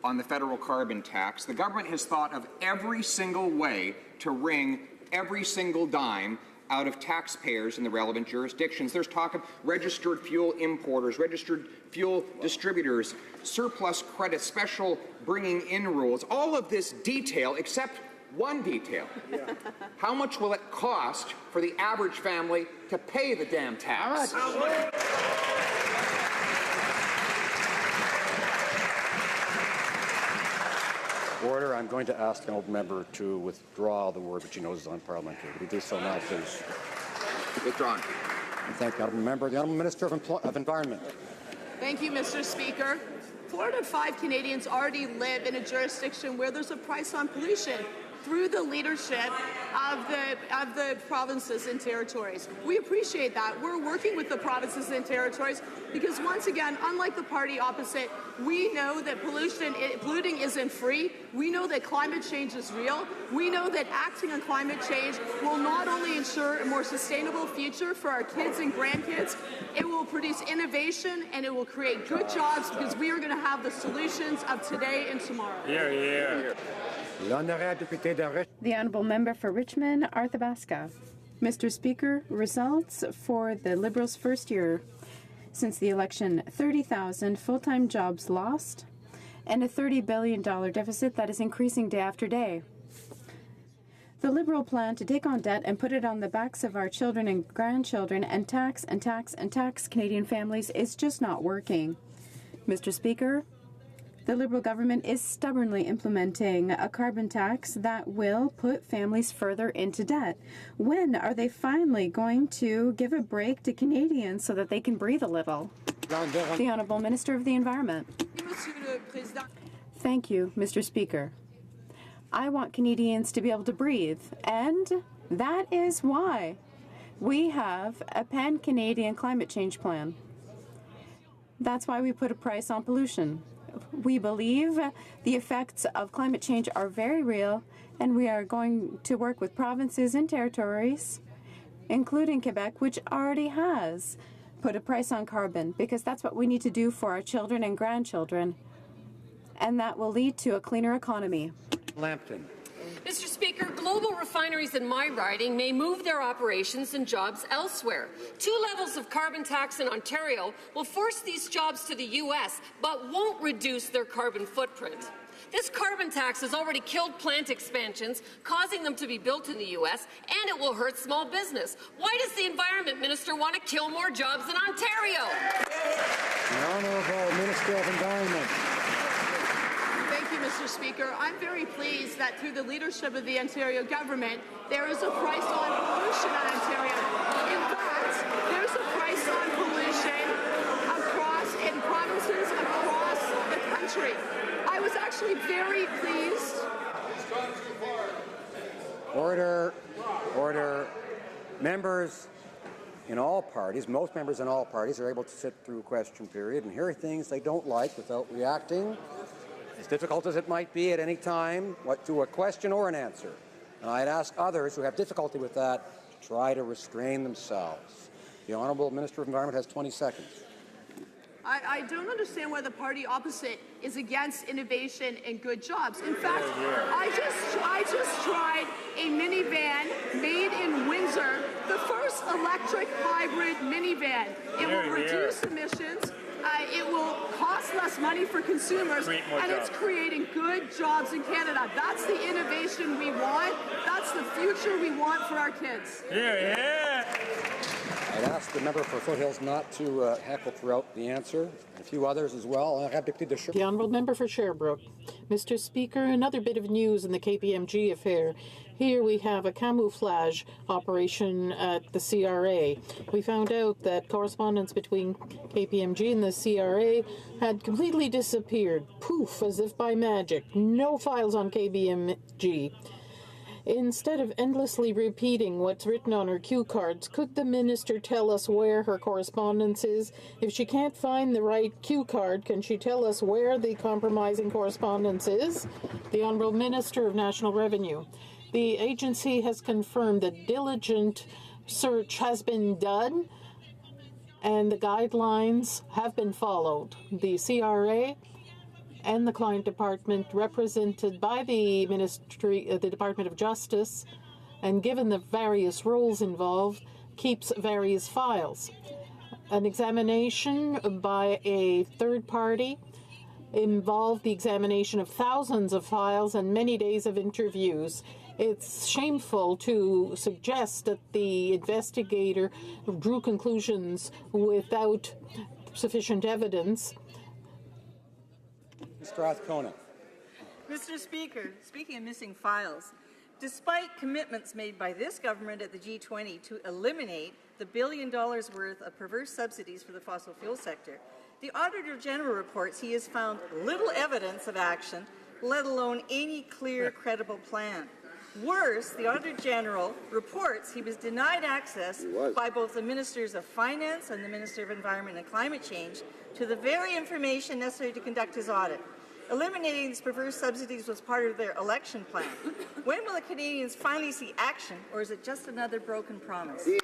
on the federal carbon tax, the government has thought of every single way to wring every single dime out of taxpayers in the relevant jurisdictions. There's talk of registered fuel importers, registered fuel distributors, surplus credit, special bringing in rules. All of this detail, except one detail. How much will it cost for the average family to pay the damn tax? Order. I'm going to ask the honourable member to withdraw the word which he knows is unparliamentary. Would he do so now, please? Withdrawn. I thank the honourable member. The honourable Minister of Environment. Thank you, Mr. Speaker. 4 out of 5 Canadians already live in a jurisdiction where there's a price on pollution through the leadership of the provinces and territories. We appreciate that. We're working with the provinces and territories because, once again, unlike the party opposite, we know that polluting isn't free. We know that climate change is real. We know that acting on climate change will not only ensure a more sustainable future for our kids and grandkids, it will produce innovation and it will create good jobs because we are going to have the solutions of today and tomorrow. The Honourable Member for Richmond, Arthabaska. Mr. Speaker, results for the Liberals' first year since the election: 30,000 full-time jobs lost and a $30 billion deficit that is increasing day after day. The Liberal plan to take on debt and put it on the backs of our children and grandchildren and tax Canadian families is just not working. Mr. Speaker, the Liberal government is stubbornly implementing a carbon tax that will put families further into debt. When are they finally going to give a break to Canadians so that they can breathe a little? The Honourable Minister of the Environment. Thank you, Mr. Speaker. I want Canadians to be able to breathe, and that is why we have a pan-Canadian climate change plan. That's why we put a price on pollution. We believe the effects of climate change are very real, and we are going to work with provinces and territories, including Quebec, which already has put a price on carbon, because that's what we need to do for our children and grandchildren, and that will lead to a cleaner economy. Lampton. Mr. Speaker, global refineries in my riding may move their operations and jobs elsewhere. 2 levels of carbon tax in Ontario will force these jobs to the U.S., but won't reduce their carbon footprint. This carbon tax has already killed plant expansions, causing them to be built in the U.S., and it will hurt small business. Why does the Environment Minister want to kill more jobs in Ontario? The Honourable Minister of Environment. Thank you, Mr. Speaker. I'm very pleased that through the leadership of the Ontario government, there is a price on pollution in Ontario. In fact, there's a price on pollution in provinces across the country. I was actually very pleased. Order. Members in all parties, most members in all parties, are able to sit through a question period and hear things they don't like without reacting, as difficult as it might be at any time, to a question or an answer. And I'd ask others who have difficulty with that to try to restrain themselves. The Honourable Minister of Environment has 20 seconds. I don't understand why the party opposite is against innovation and good jobs. In fact, I just tried a minivan made in Windsor, the first electric hybrid minivan. It will reduce emissions. It will cost less money for consumers, and it's creating good jobs in Canada. That's the innovation we want. That's the future we want for our kids. I'd ask the member for Foothills not to heckle throughout the answer, and a few others as well. The Honourable Member for Sherbrooke. Mr. Speaker, another bit of news in the KPMG affair. Here we have a camouflage operation at the CRA. We found out that correspondence between KPMG and the CRA had completely disappeared. Poof, as if by magic. No files on KPMG. Instead of endlessly repeating what's written on her cue cards, could the minister tell us where her correspondence is? If she can't find the right cue card, can she tell us where the compromising correspondence is? The Honourable Minister of National Revenue. The agency has confirmed that diligent search has been done and the guidelines have been followed. The CRA and the client department, represented by the Department of Justice, and given the various roles involved, keeps various files. An examination by a third party involved the examination of thousands of files and many days of interviews. It's shameful to suggest that the investigator drew conclusions without sufficient evidence. Mr. Strathcona. Mr. Speaker, speaking of missing files, despite commitments made by this government at the G20 to eliminate the $1 billion worth of perverse subsidies for the fossil fuel sector, the Auditor General reports he has found little evidence of action, let alone any clear, credible plan. Worse, the Auditor General reports he was denied access by both the Ministers of Finance and the Minister of Environment and Climate Change to the very information necessary to conduct his audit. Eliminating these perverse subsidies was part of their election plan. When will the Canadians finally see action, or is it just another broken promise? The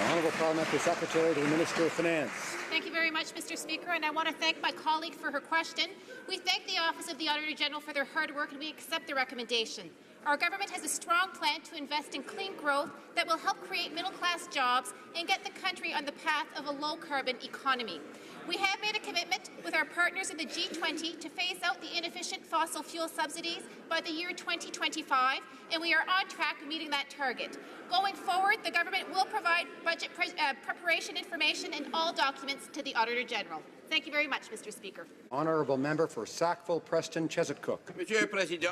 Honourable Parliamentary Secretary to the Minister of Finance. Thank you very much, Mr. Speaker, and I want to thank my colleague for her question. We thank the Office of the Auditor General for their hard work, and we accept the recommendation. Our government has a strong plan to invest in clean growth that will help create middle-class jobs and get the country on the path of a low-carbon economy. We have made a commitment with our partners in the G20 to phase out the inefficient fossil fuel subsidies by the year 2025, and we are on track to meeting that target. Going forward, the government will provide budget preparation information and all documents to the Auditor General. Thank you very much, Mr. Speaker. Honourable Member for Sackville, Preston, Chesapeake.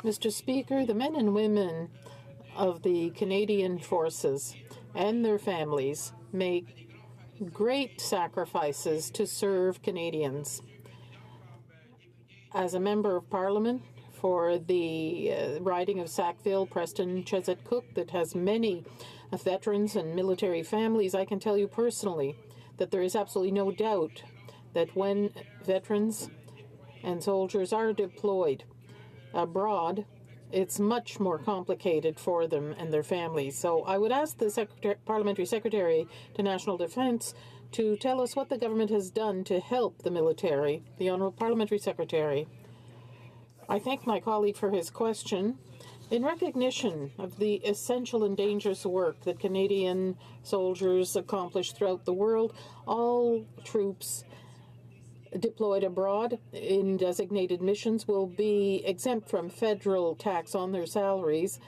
Mr. Speaker, the men and women of the Canadian Forces and their families make great sacrifices to serve Canadians. As a Member of Parliament for the riding of Sackville, Preston, Chesapeake, that has many veterans and military families, I can tell you personally that there is absolutely no doubt that when veterans and soldiers are deployed abroad, it's much more complicated for them and their families. So I would ask the Parliamentary Secretary to National Defence to tell us what the government has done to help the military. The Honourable Parliamentary Secretary. I thank my colleague for his question. In recognition of the essential and dangerous work that Canadian soldiers accomplish throughout the world, all troops deployed abroad in designated missions will be exempt from federal tax on their salaries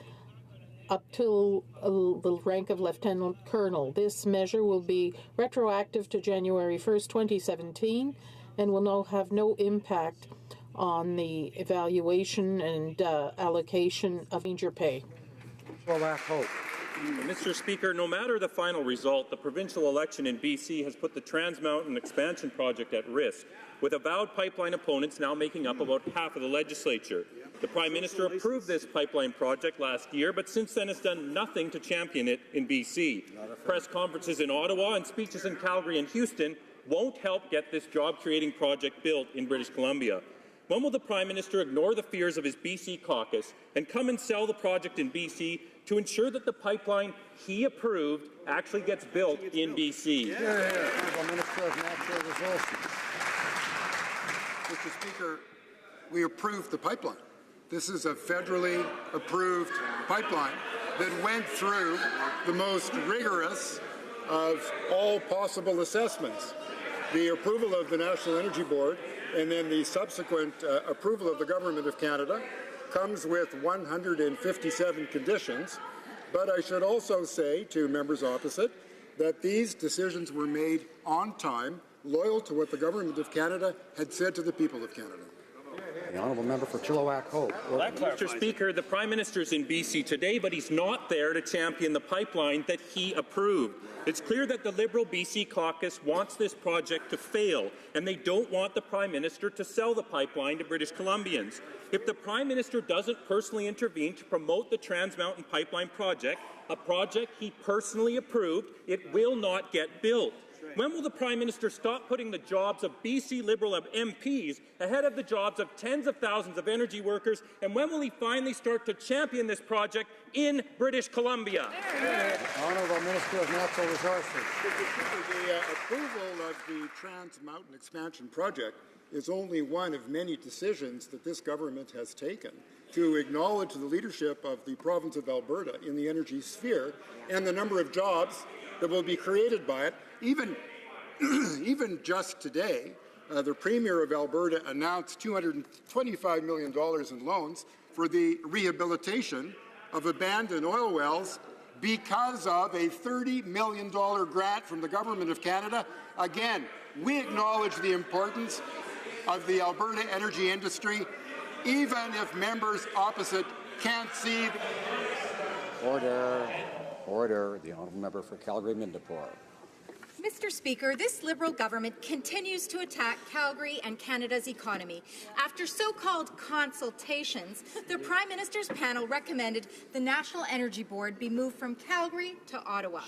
up till the rank of Lieutenant Colonel. This measure will be retroactive to January 1st, 2017, and will now have no impact on the evaluation and allocation of ranger pay. Mr. Speaker, no matter the final result, the provincial election in BC has put the Trans Mountain Expansion Project at risk, with avowed pipeline opponents now making up about half of the legislature. The Prime Minister approved this pipeline project last year, but since then has done nothing to champion it in BC. Press conferences in Ottawa and speeches in Calgary and Houston won't help get this job-creating project built in British Columbia. When will the Prime Minister ignore the fears of his BC caucus and come and sell the project in BC to ensure that the pipeline he approved actually gets built in BC? Minister of Natural Resources. Mr. Speaker, we approved the pipeline. This is a federally approved pipeline that went through the most rigorous of all possible assessments. The approval of the National Energy Board and then the subsequent approval of the Government of Canada comes with 157 conditions. But I should also say to members opposite that these decisions were made on time, loyal to what the Government of Canada had said to the people of Canada. The Honourable Member for Chilliwack Hope. Mr. Speaker, the Prime Minister is in BC today, but he's not there to champion the pipeline that he approved. It's clear that the Liberal BC caucus wants this project to fail, and they don't want the Prime Minister to sell the pipeline to British Columbians. If the Prime Minister doesn't personally intervene to promote the Trans Mountain Pipeline project, a project he personally approved, it will not get built. When will the Prime Minister stop putting the jobs of BC Liberal MPs ahead of the jobs of tens of thousands of energy workers? And when will he finally start to champion this project in British Columbia? Honourable Minister of Natural Resources. The approval of the Trans Mountain Expansion Project is only one of many decisions that this government has taken to acknowledge the leadership of the province of Alberta in the energy sphere and the number of jobs that will be created by it. Even just today, the Premier of Alberta announced $225 million in loans for the rehabilitation of abandoned oil wells because of a $30 million grant from the Government of Canada. Again, we acknowledge the importance of the Alberta energy industry, even if members opposite can't see. Order. Order. The honourable member for Calgary-Mindapore. Mr. Speaker, this Liberal government continues to attack Calgary and Canada's economy. After so-called consultations, the Prime Minister's panel recommended the National Energy Board be moved from Calgary to Ottawa.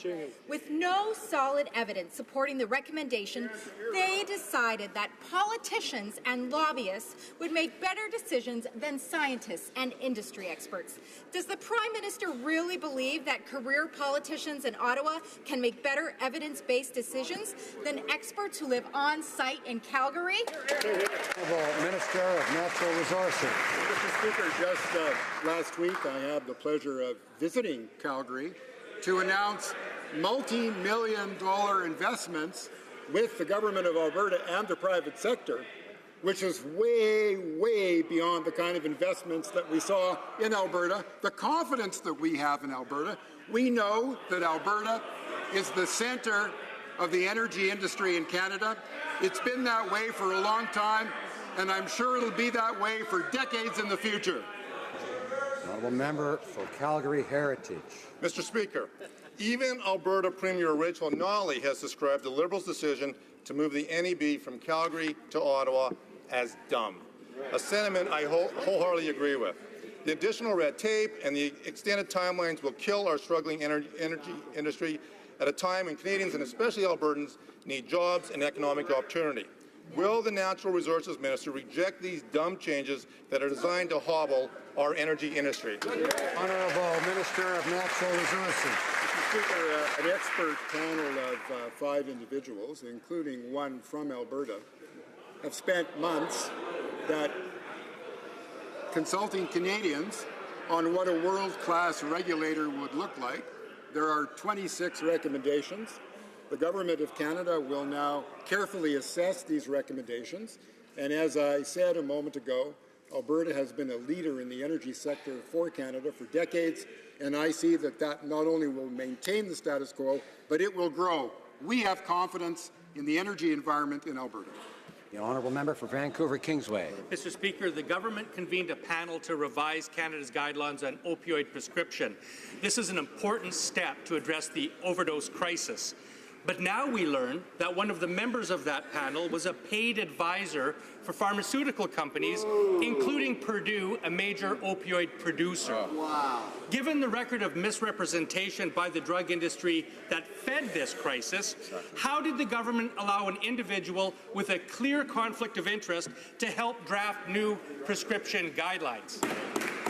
With no solid evidence supporting the recommendation, they decided that politicians and lobbyists would make better decisions than scientists and industry experts. Does the Prime Minister really believe that career politicians in Ottawa can make better evidence-based decisions than experts who live on site in Calgary? Honourable Minister of Natural Resources. Mr. Speaker, just last week I had the pleasure of visiting Calgary to announce multi-million-dollar investments with the Government of Alberta and the private sector, which is way, way beyond the kind of investments that we saw in Alberta, the confidence that we have in Alberta. We know that Alberta is the centre of the energy industry in Canada. It's been that way for a long time, and I'm sure it'll be that way for decades in the future. Honourable member for Calgary Heritage. Mr. Speaker, even Alberta Premier Rachel Notley has described the Liberals' decision to move the NEB from Calgary to Ottawa as dumb, a sentiment I wholeheartedly agree with. The additional red tape and the extended timelines will kill our struggling energy industry at a time when Canadians, and especially Albertans, need jobs and economic opportunity. Will the Natural Resources Minister reject these dumb changes that are designed to hobble our energy industry? Honourable Minister of Natural Resources. Mr. Speaker, an expert panel of 5 individuals, including one from Alberta, have spent months consulting Canadians on what a world-class regulator would look like. There are 26 recommendations. The Government of Canada will now carefully assess these recommendations. And as I said a moment ago, Alberta has been a leader in the energy sector for Canada for decades, and I see that not only will maintain the status quo, but it will grow. We have confidence in the energy environment in Alberta. The honourable member for Vancouver Kingsway. Mr. Speaker, the government convened a panel to revise Canada's guidelines on opioid prescription. This is an important step to address the overdose crisis. But now we learn that one of the members of that panel was a paid advisor for pharmaceutical companies, including Purdue, a major opioid producer. Wow. Given the record of misrepresentation by the drug industry that fed this crisis, how did the government allow an individual with a clear conflict of interest to help draft new prescription guidelines?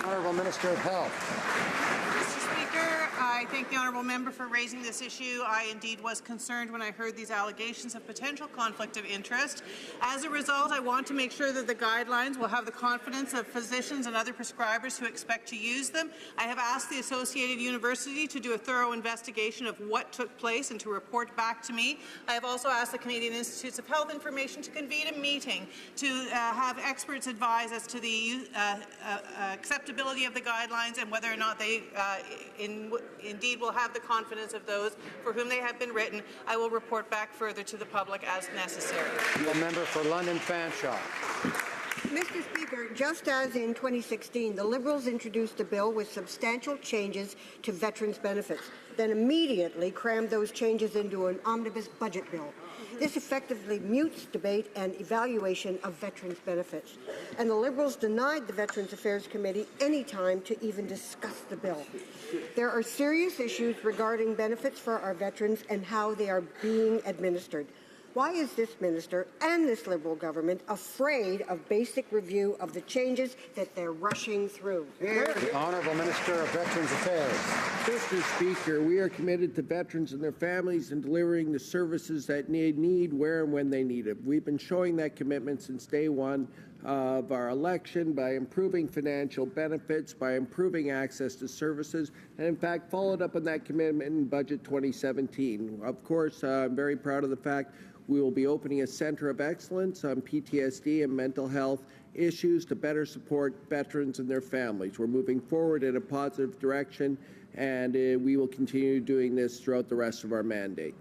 Honourable Minister of Health. I thank the honourable member for raising this issue. I indeed was concerned when I heard these allegations of potential conflict of interest. As a result, I want to make sure that the guidelines will have the confidence of physicians and other prescribers who expect to use them. I have asked the Associated University to do a thorough investigation of what took place and to report back to me. I have also asked the Canadian Institutes of Health Information to convene a meeting to have experts advise as to the acceptability of the guidelines and whether or not they indeed will have the confidence of those for whom they have been written. I will report back further to the public as necessary. The member for London Fanshawe. Mr. Speaker, just as in 2016, the Liberals introduced a bill with substantial changes to veterans' benefits, then immediately crammed those changes into an omnibus budget bill. This effectively mutes debate and evaluation of veterans' benefits. And the Liberals denied the Veterans Affairs Committee any time to even discuss the bill. There are serious issues regarding benefits for our veterans and how they are being administered. Why is this minister and this Liberal government afraid of basic review of the changes that they're rushing through? The Honourable Minister of Veterans Affairs. Mr. Speaker, we are committed to veterans and their families and delivering the services that they need where and when they need it. We've been showing that commitment since day one. of our election by improving financial benefits, by improving access to services, and in fact followed up on that commitment in Budget 2017. Of course, I'm very proud of the fact we will be opening a Centre of Excellence on PTSD and mental health issues to better support veterans and their families. We're moving forward in a positive direction, and we will continue doing this throughout the rest of our mandate.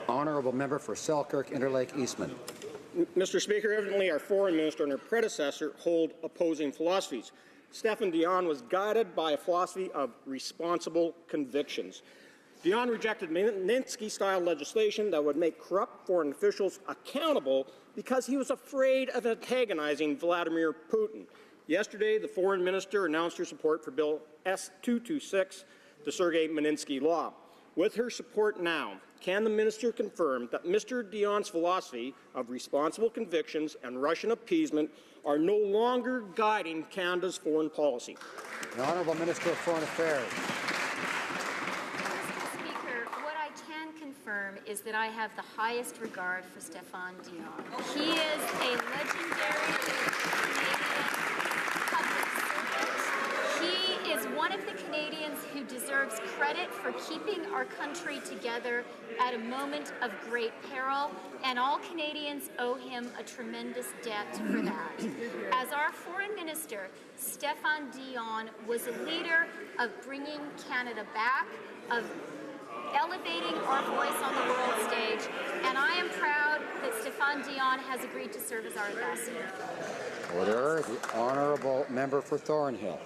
Honourable Member for Selkirk, Interlake Eastman. Mr. Speaker, evidently our foreign minister and her predecessor hold opposing philosophies. Stéphane Dion was guided by a philosophy of responsible convictions. Dion rejected Magnitsky-style legislation that would make corrupt foreign officials accountable because he was afraid of antagonizing Vladimir Putin. Yesterday, the foreign minister announced her support for Bill S-226, the Sergei Magnitsky law. With her support now, can the minister confirm that Mr. Dion's philosophy of responsible convictions and Russian appeasement are no longer guiding Canada's foreign policy? The Honourable Minister of Foreign Affairs. Is that I have the highest regard for Stéphane Dion. He is a legendary Canadian public servant. He is one of the Canadians who deserves credit for keeping our country together at a moment of great peril, and all Canadians owe him a tremendous debt for that. As our foreign minister, Stéphane Dion was a leader of bringing Canada back, of elevating our voice on the world stage, and I am proud that Stéphane Dion has agreed to serve as our ambassador. Order. The Honourable Member for Thornhill.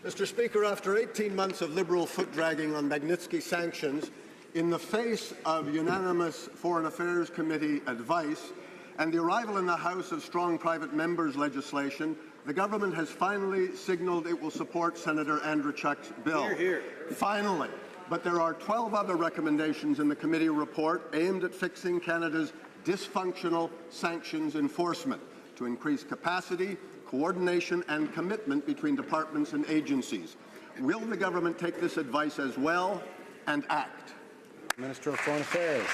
Mr. Speaker, after 18 months of Liberal foot-dragging on Magnitsky sanctions, in the face of unanimous Foreign Affairs Committee advice and the arrival in the House of strong private members legislation, the government has finally signalled it will support Senator Andrzejczyk's bill. Hear, hear. Finally. But there are 12 other recommendations in the committee report aimed at fixing Canada's dysfunctional sanctions enforcement to increase capacity, coordination and commitment between departments and agencies. Will the government take this advice as well and act? Minister of Foreign Affairs.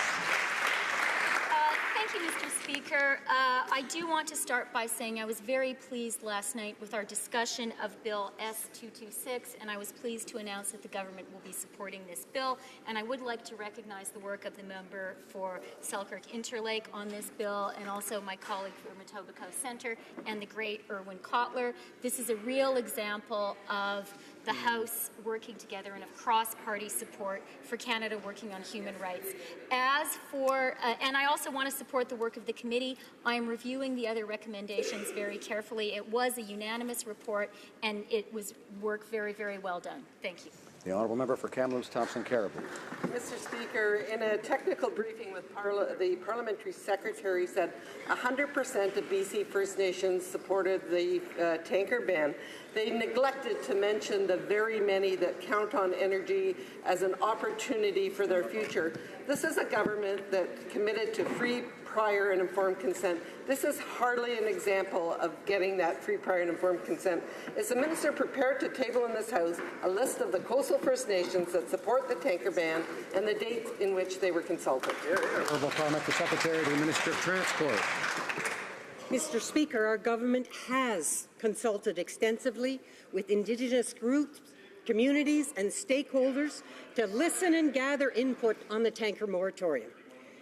Thank you, Mr. Speaker. I do want to start by saying I was very pleased last night with our discussion of Bill S-226, and I was pleased to announce that the government will be supporting this bill. And I would like to recognize the work of the member for Selkirk Interlake on this bill, and also my colleague from Etobicoke Centre and the great Irwin Kotler. This is a real example of the House working together and of cross-party support for Canada working on human rights. As for, and I also want to support the work of the committee. I am reviewing the other recommendations very carefully. It was a unanimous report, and it was work very, very well done. Thank you. The Honourable Member for Kamloops Thompson Caribou. Mr. Speaker, in a technical briefing with the Parliamentary Secretary said 100% of BC First Nations supported the tanker ban. They neglected to mention the very many that count on energy as an opportunity for their future. This is a government that committed to free, prior and informed consent. This is hardly an example of getting that free, prior and informed consent. Is the minister prepared to table in this House a list of the coastal First Nations that support the tanker ban and the dates in which they were consulted? Honourable Parliamentary Secretary to the Minister of Transport. Mr. Speaker, our government has consulted extensively with Indigenous groups, communities and stakeholders to listen and gather input on the tanker moratorium.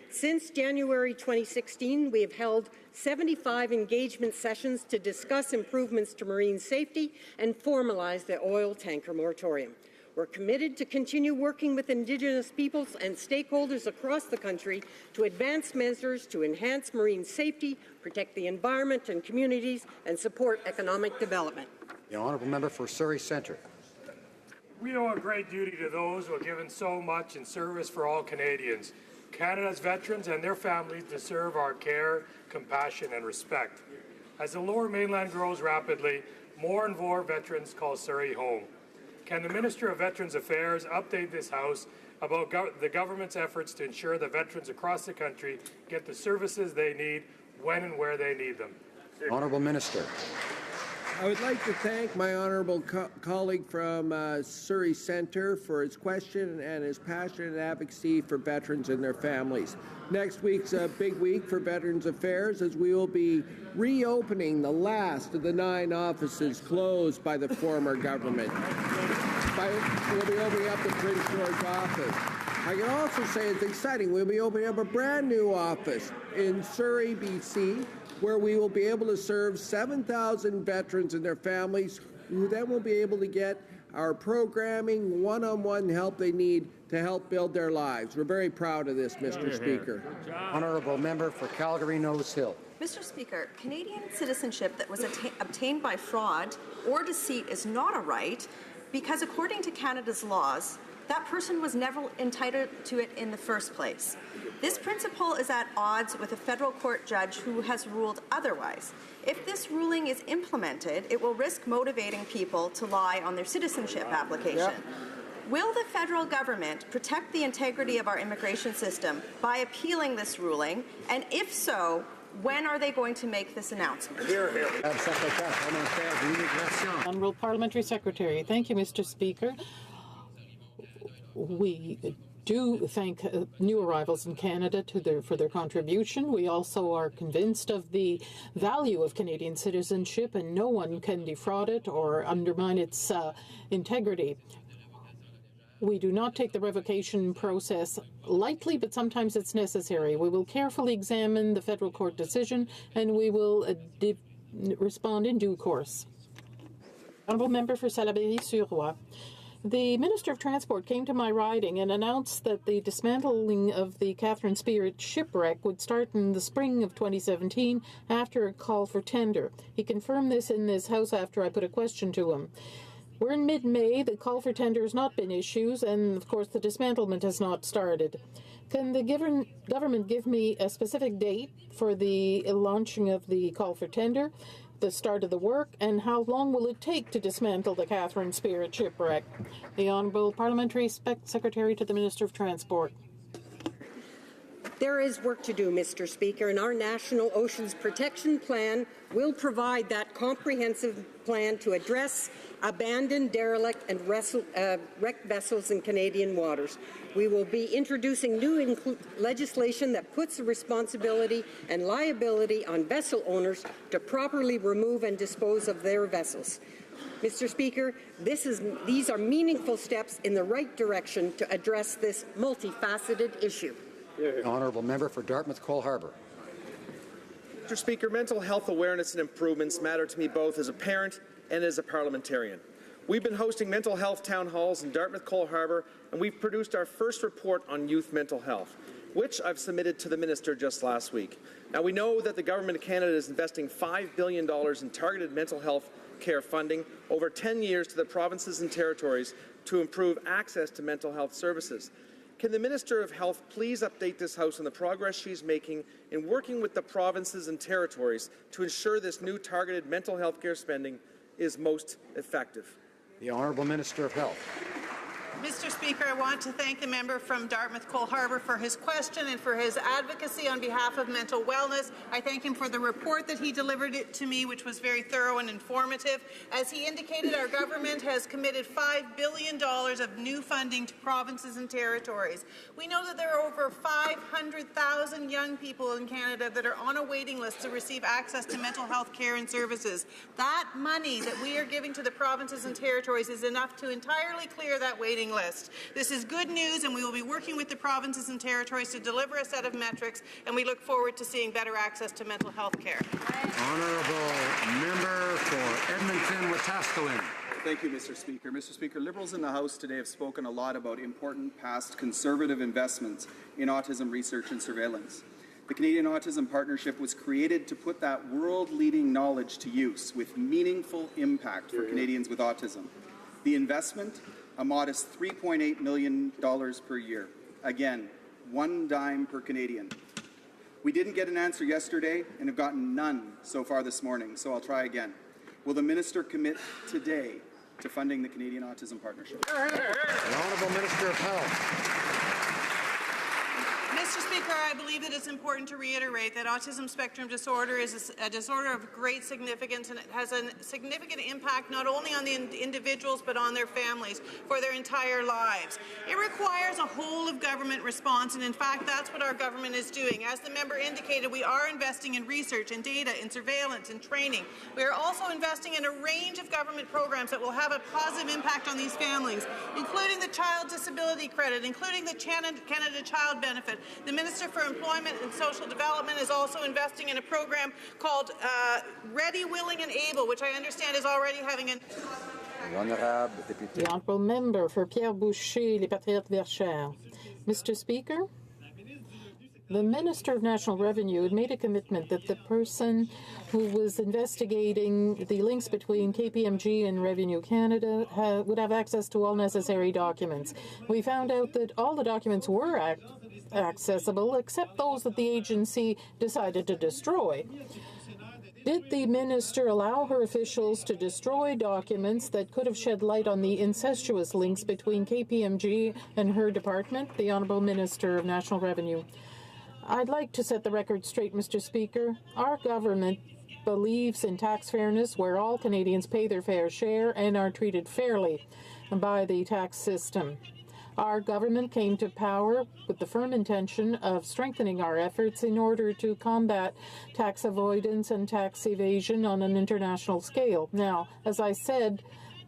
Since January 2016, we have held 75 engagement sessions to discuss improvements to marine safety and formalize the oil tanker moratorium. We're committed to continue working with Indigenous peoples and stakeholders across the country to advance measures to enhance marine safety, protect the environment and communities, and support economic development. The Honourable Member for Surrey Centre. We owe a great duty to those who have given so much in service for all Canadians. Canada's veterans and their families deserve our care, compassion and respect. As the Lower Mainland grows rapidly, more and more veterans call Surrey home. Can the Minister of Veterans Affairs update this House about the government's efforts to ensure that veterans across the country get the services they need when and where they need them? Honourable Minister. I would like to thank my honourable colleague from Surrey Centre for his question and his passion and advocacy for veterans and their families. Next week's a big week for Veterans Affairs, as we will be reopening the last of the 9 offices closed by the former government. We'll be opening up the Prince George office. I can also say it's exciting. We'll be opening up a brand new office in Surrey, BC, where we will be able to serve 7,000 veterans and their families, who then will be able to get our programming, one-on-one help they need to help build their lives. We're very proud of this, Mr. Speaker. Honourable Member for Calgary-Nose Hill. Mr. Speaker, Canadian citizenship that was obtained by fraud or deceit is not a right because, according to Canada's laws, that person was never entitled to it in the first place. This principle is at odds with a federal court judge who has ruled otherwise. If this ruling is implemented, it will risk motivating people to lie on their citizenship application. Yep. Will the federal government protect the integrity of our immigration system by appealing this ruling? And if so, when are they going to make this announcement? Honourable Parliamentary Secretary. Thank you, Mr. Speaker. We do thank new arrivals in Canada for their contribution. We also are convinced of the value of Canadian citizenship, and no one can defraud it or undermine its integrity. We do not take the revocation process lightly, but sometimes it's necessary. We will carefully examine the federal court decision, and we will respond in due course. Honourable Member for Salaberry-sur-Roi. The Minister of Transport came to my riding and announced that the dismantling of the Catherine Spirit shipwreck would start in the spring of 2017 after a call for tender. He confirmed this in this House after I put a question to him. We're in mid-May, the call for tender has not been issued, and of course the dismantlement has not started. Can the government give me a specific date for the launching of the call for tender, the start of the work, and how long will it take to dismantle the Catherine Spirit shipwreck? The Honourable Parliamentary Secretary to the Minister of Transport. There is work to do, Mr. Speaker, and our National Oceans Protection Plan will provide that comprehensive plan to address abandoned, derelict, and wrecked vessels in Canadian waters. We will be introducing new legislation that puts the responsibility and liability on vessel owners to properly remove and dispose of their vessels. Mr. Speaker, these are meaningful steps in the right direction to address this multifaceted issue. Honourable Member for Dartmouth-Cole Harbour. Mr. Speaker, mental health awareness and improvements matter to me both as a parent and as a parliamentarian. We've been hosting mental health town halls in Dartmouth-Cole Harbour, and we've produced our first report on youth mental health, which I've submitted to the Minister just last week. Now, we know that the Government of Canada is investing $5 billion in targeted mental health care funding over 10 years to the provinces and territories to improve access to mental health services. Can the Minister of Health please update this House on the progress she's making in working with the provinces and territories to ensure this new targeted mental health care spending is most effective? The Honourable Minister of Health. Mr. Speaker, I want to thank the member from Dartmouth-Cole Harbour for his question and for his advocacy on behalf of mental wellness. I thank him for the report that he delivered it to me, which was very thorough and informative. As he indicated, our government has committed $5 billion of new funding to provinces and territories. We know that there are over 500,000 young people in Canada that are on a waiting list to receive access to mental health care and services. That money that we are giving to the provinces and territories is enough to entirely clear that waiting list. This is good news, and we will be working with the provinces and territories to deliver a set of metrics, and we look forward to seeing better access to mental health care. Honourable Member for Edmonton-Wetaskiwin. Thank you, Mr. Speaker. Mr. Speaker, Liberals in the House today have spoken a lot about important past Conservative investments in autism research and surveillance. The Canadian Autism Partnership was created to put that world-leading knowledge to use with meaningful impact for Canadians with autism. The investment, a modest $3.8 million per year. Again, one dime per Canadian. We didn't get an answer yesterday and have gotten none so far this morning, so I'll try again. Will the Minister commit today to funding the Canadian Autism Partnership? The Honourable Minister of Health. Mr. Speaker, I believe that it's important to reiterate that autism spectrum disorder is a disorder of great significance, and it has a significant impact not only on the individuals but on their families for their entire lives. It requires a whole-of-government response, and in fact, that's what our government is doing. As the member indicated, we are investing in research, in data, in surveillance, in training. We are also investing in a range of government programs that will have a positive impact on these families, including the Child Disability Credit, including the Canada Child Benefit. The Minister for Employment and Social Development is also investing in a program called Ready, Willing and Able, which I understand is already having a... The Honourable Member for Pierre Boucher, Les Patriotes Verchères. Mr. Speaker, the Minister of National Revenue had made a commitment that the person who was investigating the links between KPMG and Revenue Canada would have access to all necessary documents. We found out that all the documents were accessible except those that the agency decided to destroy. Did the minister allow her officials to destroy documents that could have shed light on the incestuous links between KPMG and her department? The Honourable Minister of National Revenue. I'd like to set the record straight, Mr. Speaker. Our government believes in tax fairness, where all Canadians pay their fair share and are treated fairly by the tax system. Our government came to power with the firm intention of strengthening our efforts in order to combat tax avoidance and tax evasion on an international scale. Now, as I said,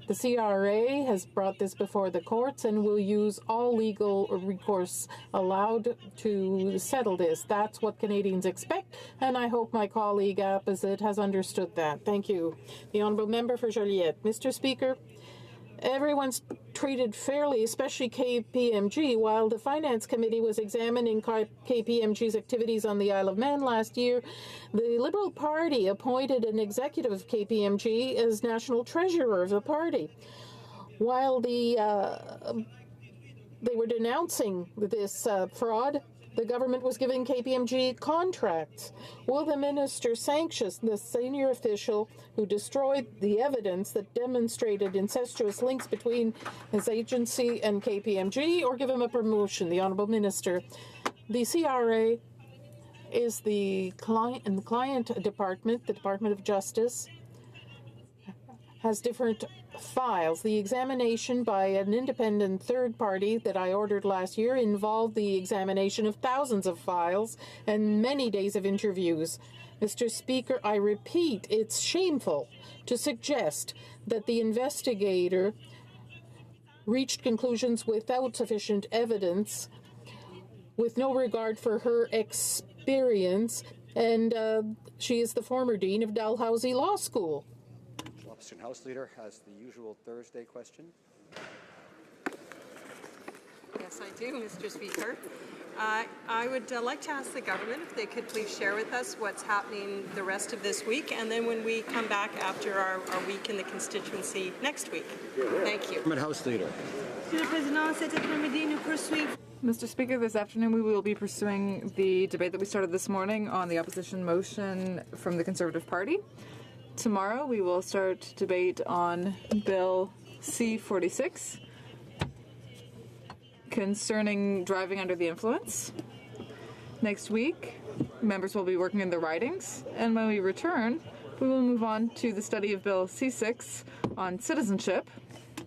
the CRA has brought this before the courts and will use all legal recourse allowed to settle this. That's what Canadians expect, and I hope my colleague opposite has understood that. Thank you. The Honourable Member for Joliette. Mr. Speaker, everyone's treated fairly, especially KPMG. While the Finance Committee was examining KPMG's activities on the Isle of Man last year, the Liberal Party appointed an executive of KPMG as National Treasurer of the party. While they were denouncing this fraud, the government was giving KPMG contracts. Will the minister sanction the senior official who destroyed the evidence that demonstrated incestuous links between his agency and KPMG, or give him a promotion? The Honourable Minister. The CRA is the client department, the Department of Justice, has different files. The examination by an independent third party that I ordered last year involved the examination of thousands of files and many days of interviews. Mr. Speaker, I repeat, it's shameful to suggest that the investigator reached conclusions without sufficient evidence, with no regard for her experience, and she is the former dean of Dalhousie Law School. Opposition House Leader has the usual Thursday question. Yes, I do, Mr. Speaker. I would like to ask the government if they could please share with us what's happening the rest of this week, and then when we come back after our week in the constituency next week. Thank you. House Leader. Mr. Speaker, this afternoon we will be pursuing the debate that we started this morning on the opposition motion from the Conservative Party. Tomorrow we will start debate on Bill C-46 concerning driving under the influence. Next week, members will be working in the ridings, and when we return, we will move on to the study of Bill C-6 on citizenship.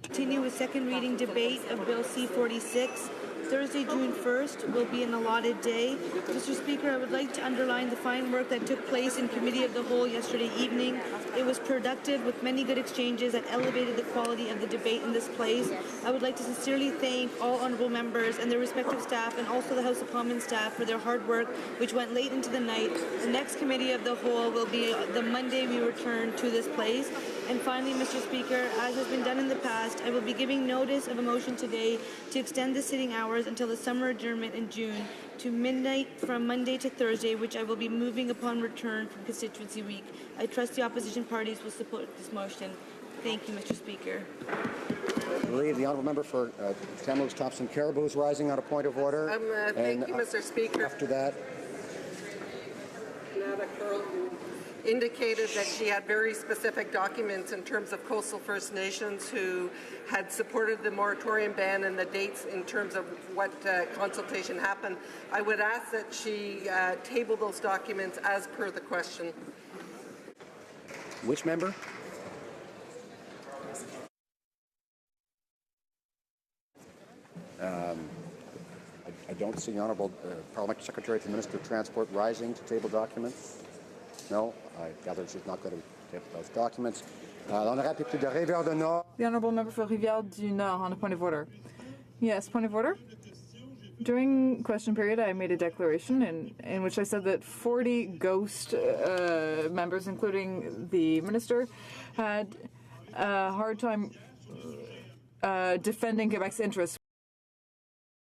Continue with second reading debate of Bill C-46. Thursday, June 1st, will be an allotted day. Mr. Speaker, I would like to underline the fine work that took place in Committee of the Whole yesterday evening. It was productive with many good exchanges that elevated the quality of the debate in this place. I would like to sincerely thank all honourable members and their respective staff, and also the House of Commons staff, for their hard work, which went late into the night. The next Committee of the Whole will be the Monday we return to this place. And finally, Mr. Speaker, as has been done in the past, I will be giving notice of a motion today to extend the sitting hours until the summer adjournment in June to midnight from Monday to Thursday, which I will be moving upon return from constituency week. I trust the opposition parties will support this motion. Thank you, Mr. Speaker. I believe the honourable member for Kamloops Thompson Caribou is rising on a point of order. Thank you, Mr. Speaker. After that, indicated that she had very specific documents in terms of coastal First Nations who had supported the moratorium ban and the dates in terms of what consultation happened. I would ask that she table those documents as per the question. Which member? I don't see the Honourable Parliamentary Secretary to the Minister of Transport rising to table documents. No, I gather she's not going to table those documents. The Honourable Member for Rivière-du-Nord on a point of order. Yes, point of order. During question period, I made a declaration in which I said that 40 ghost members, including the Minister, had a hard time defending Quebec's interests.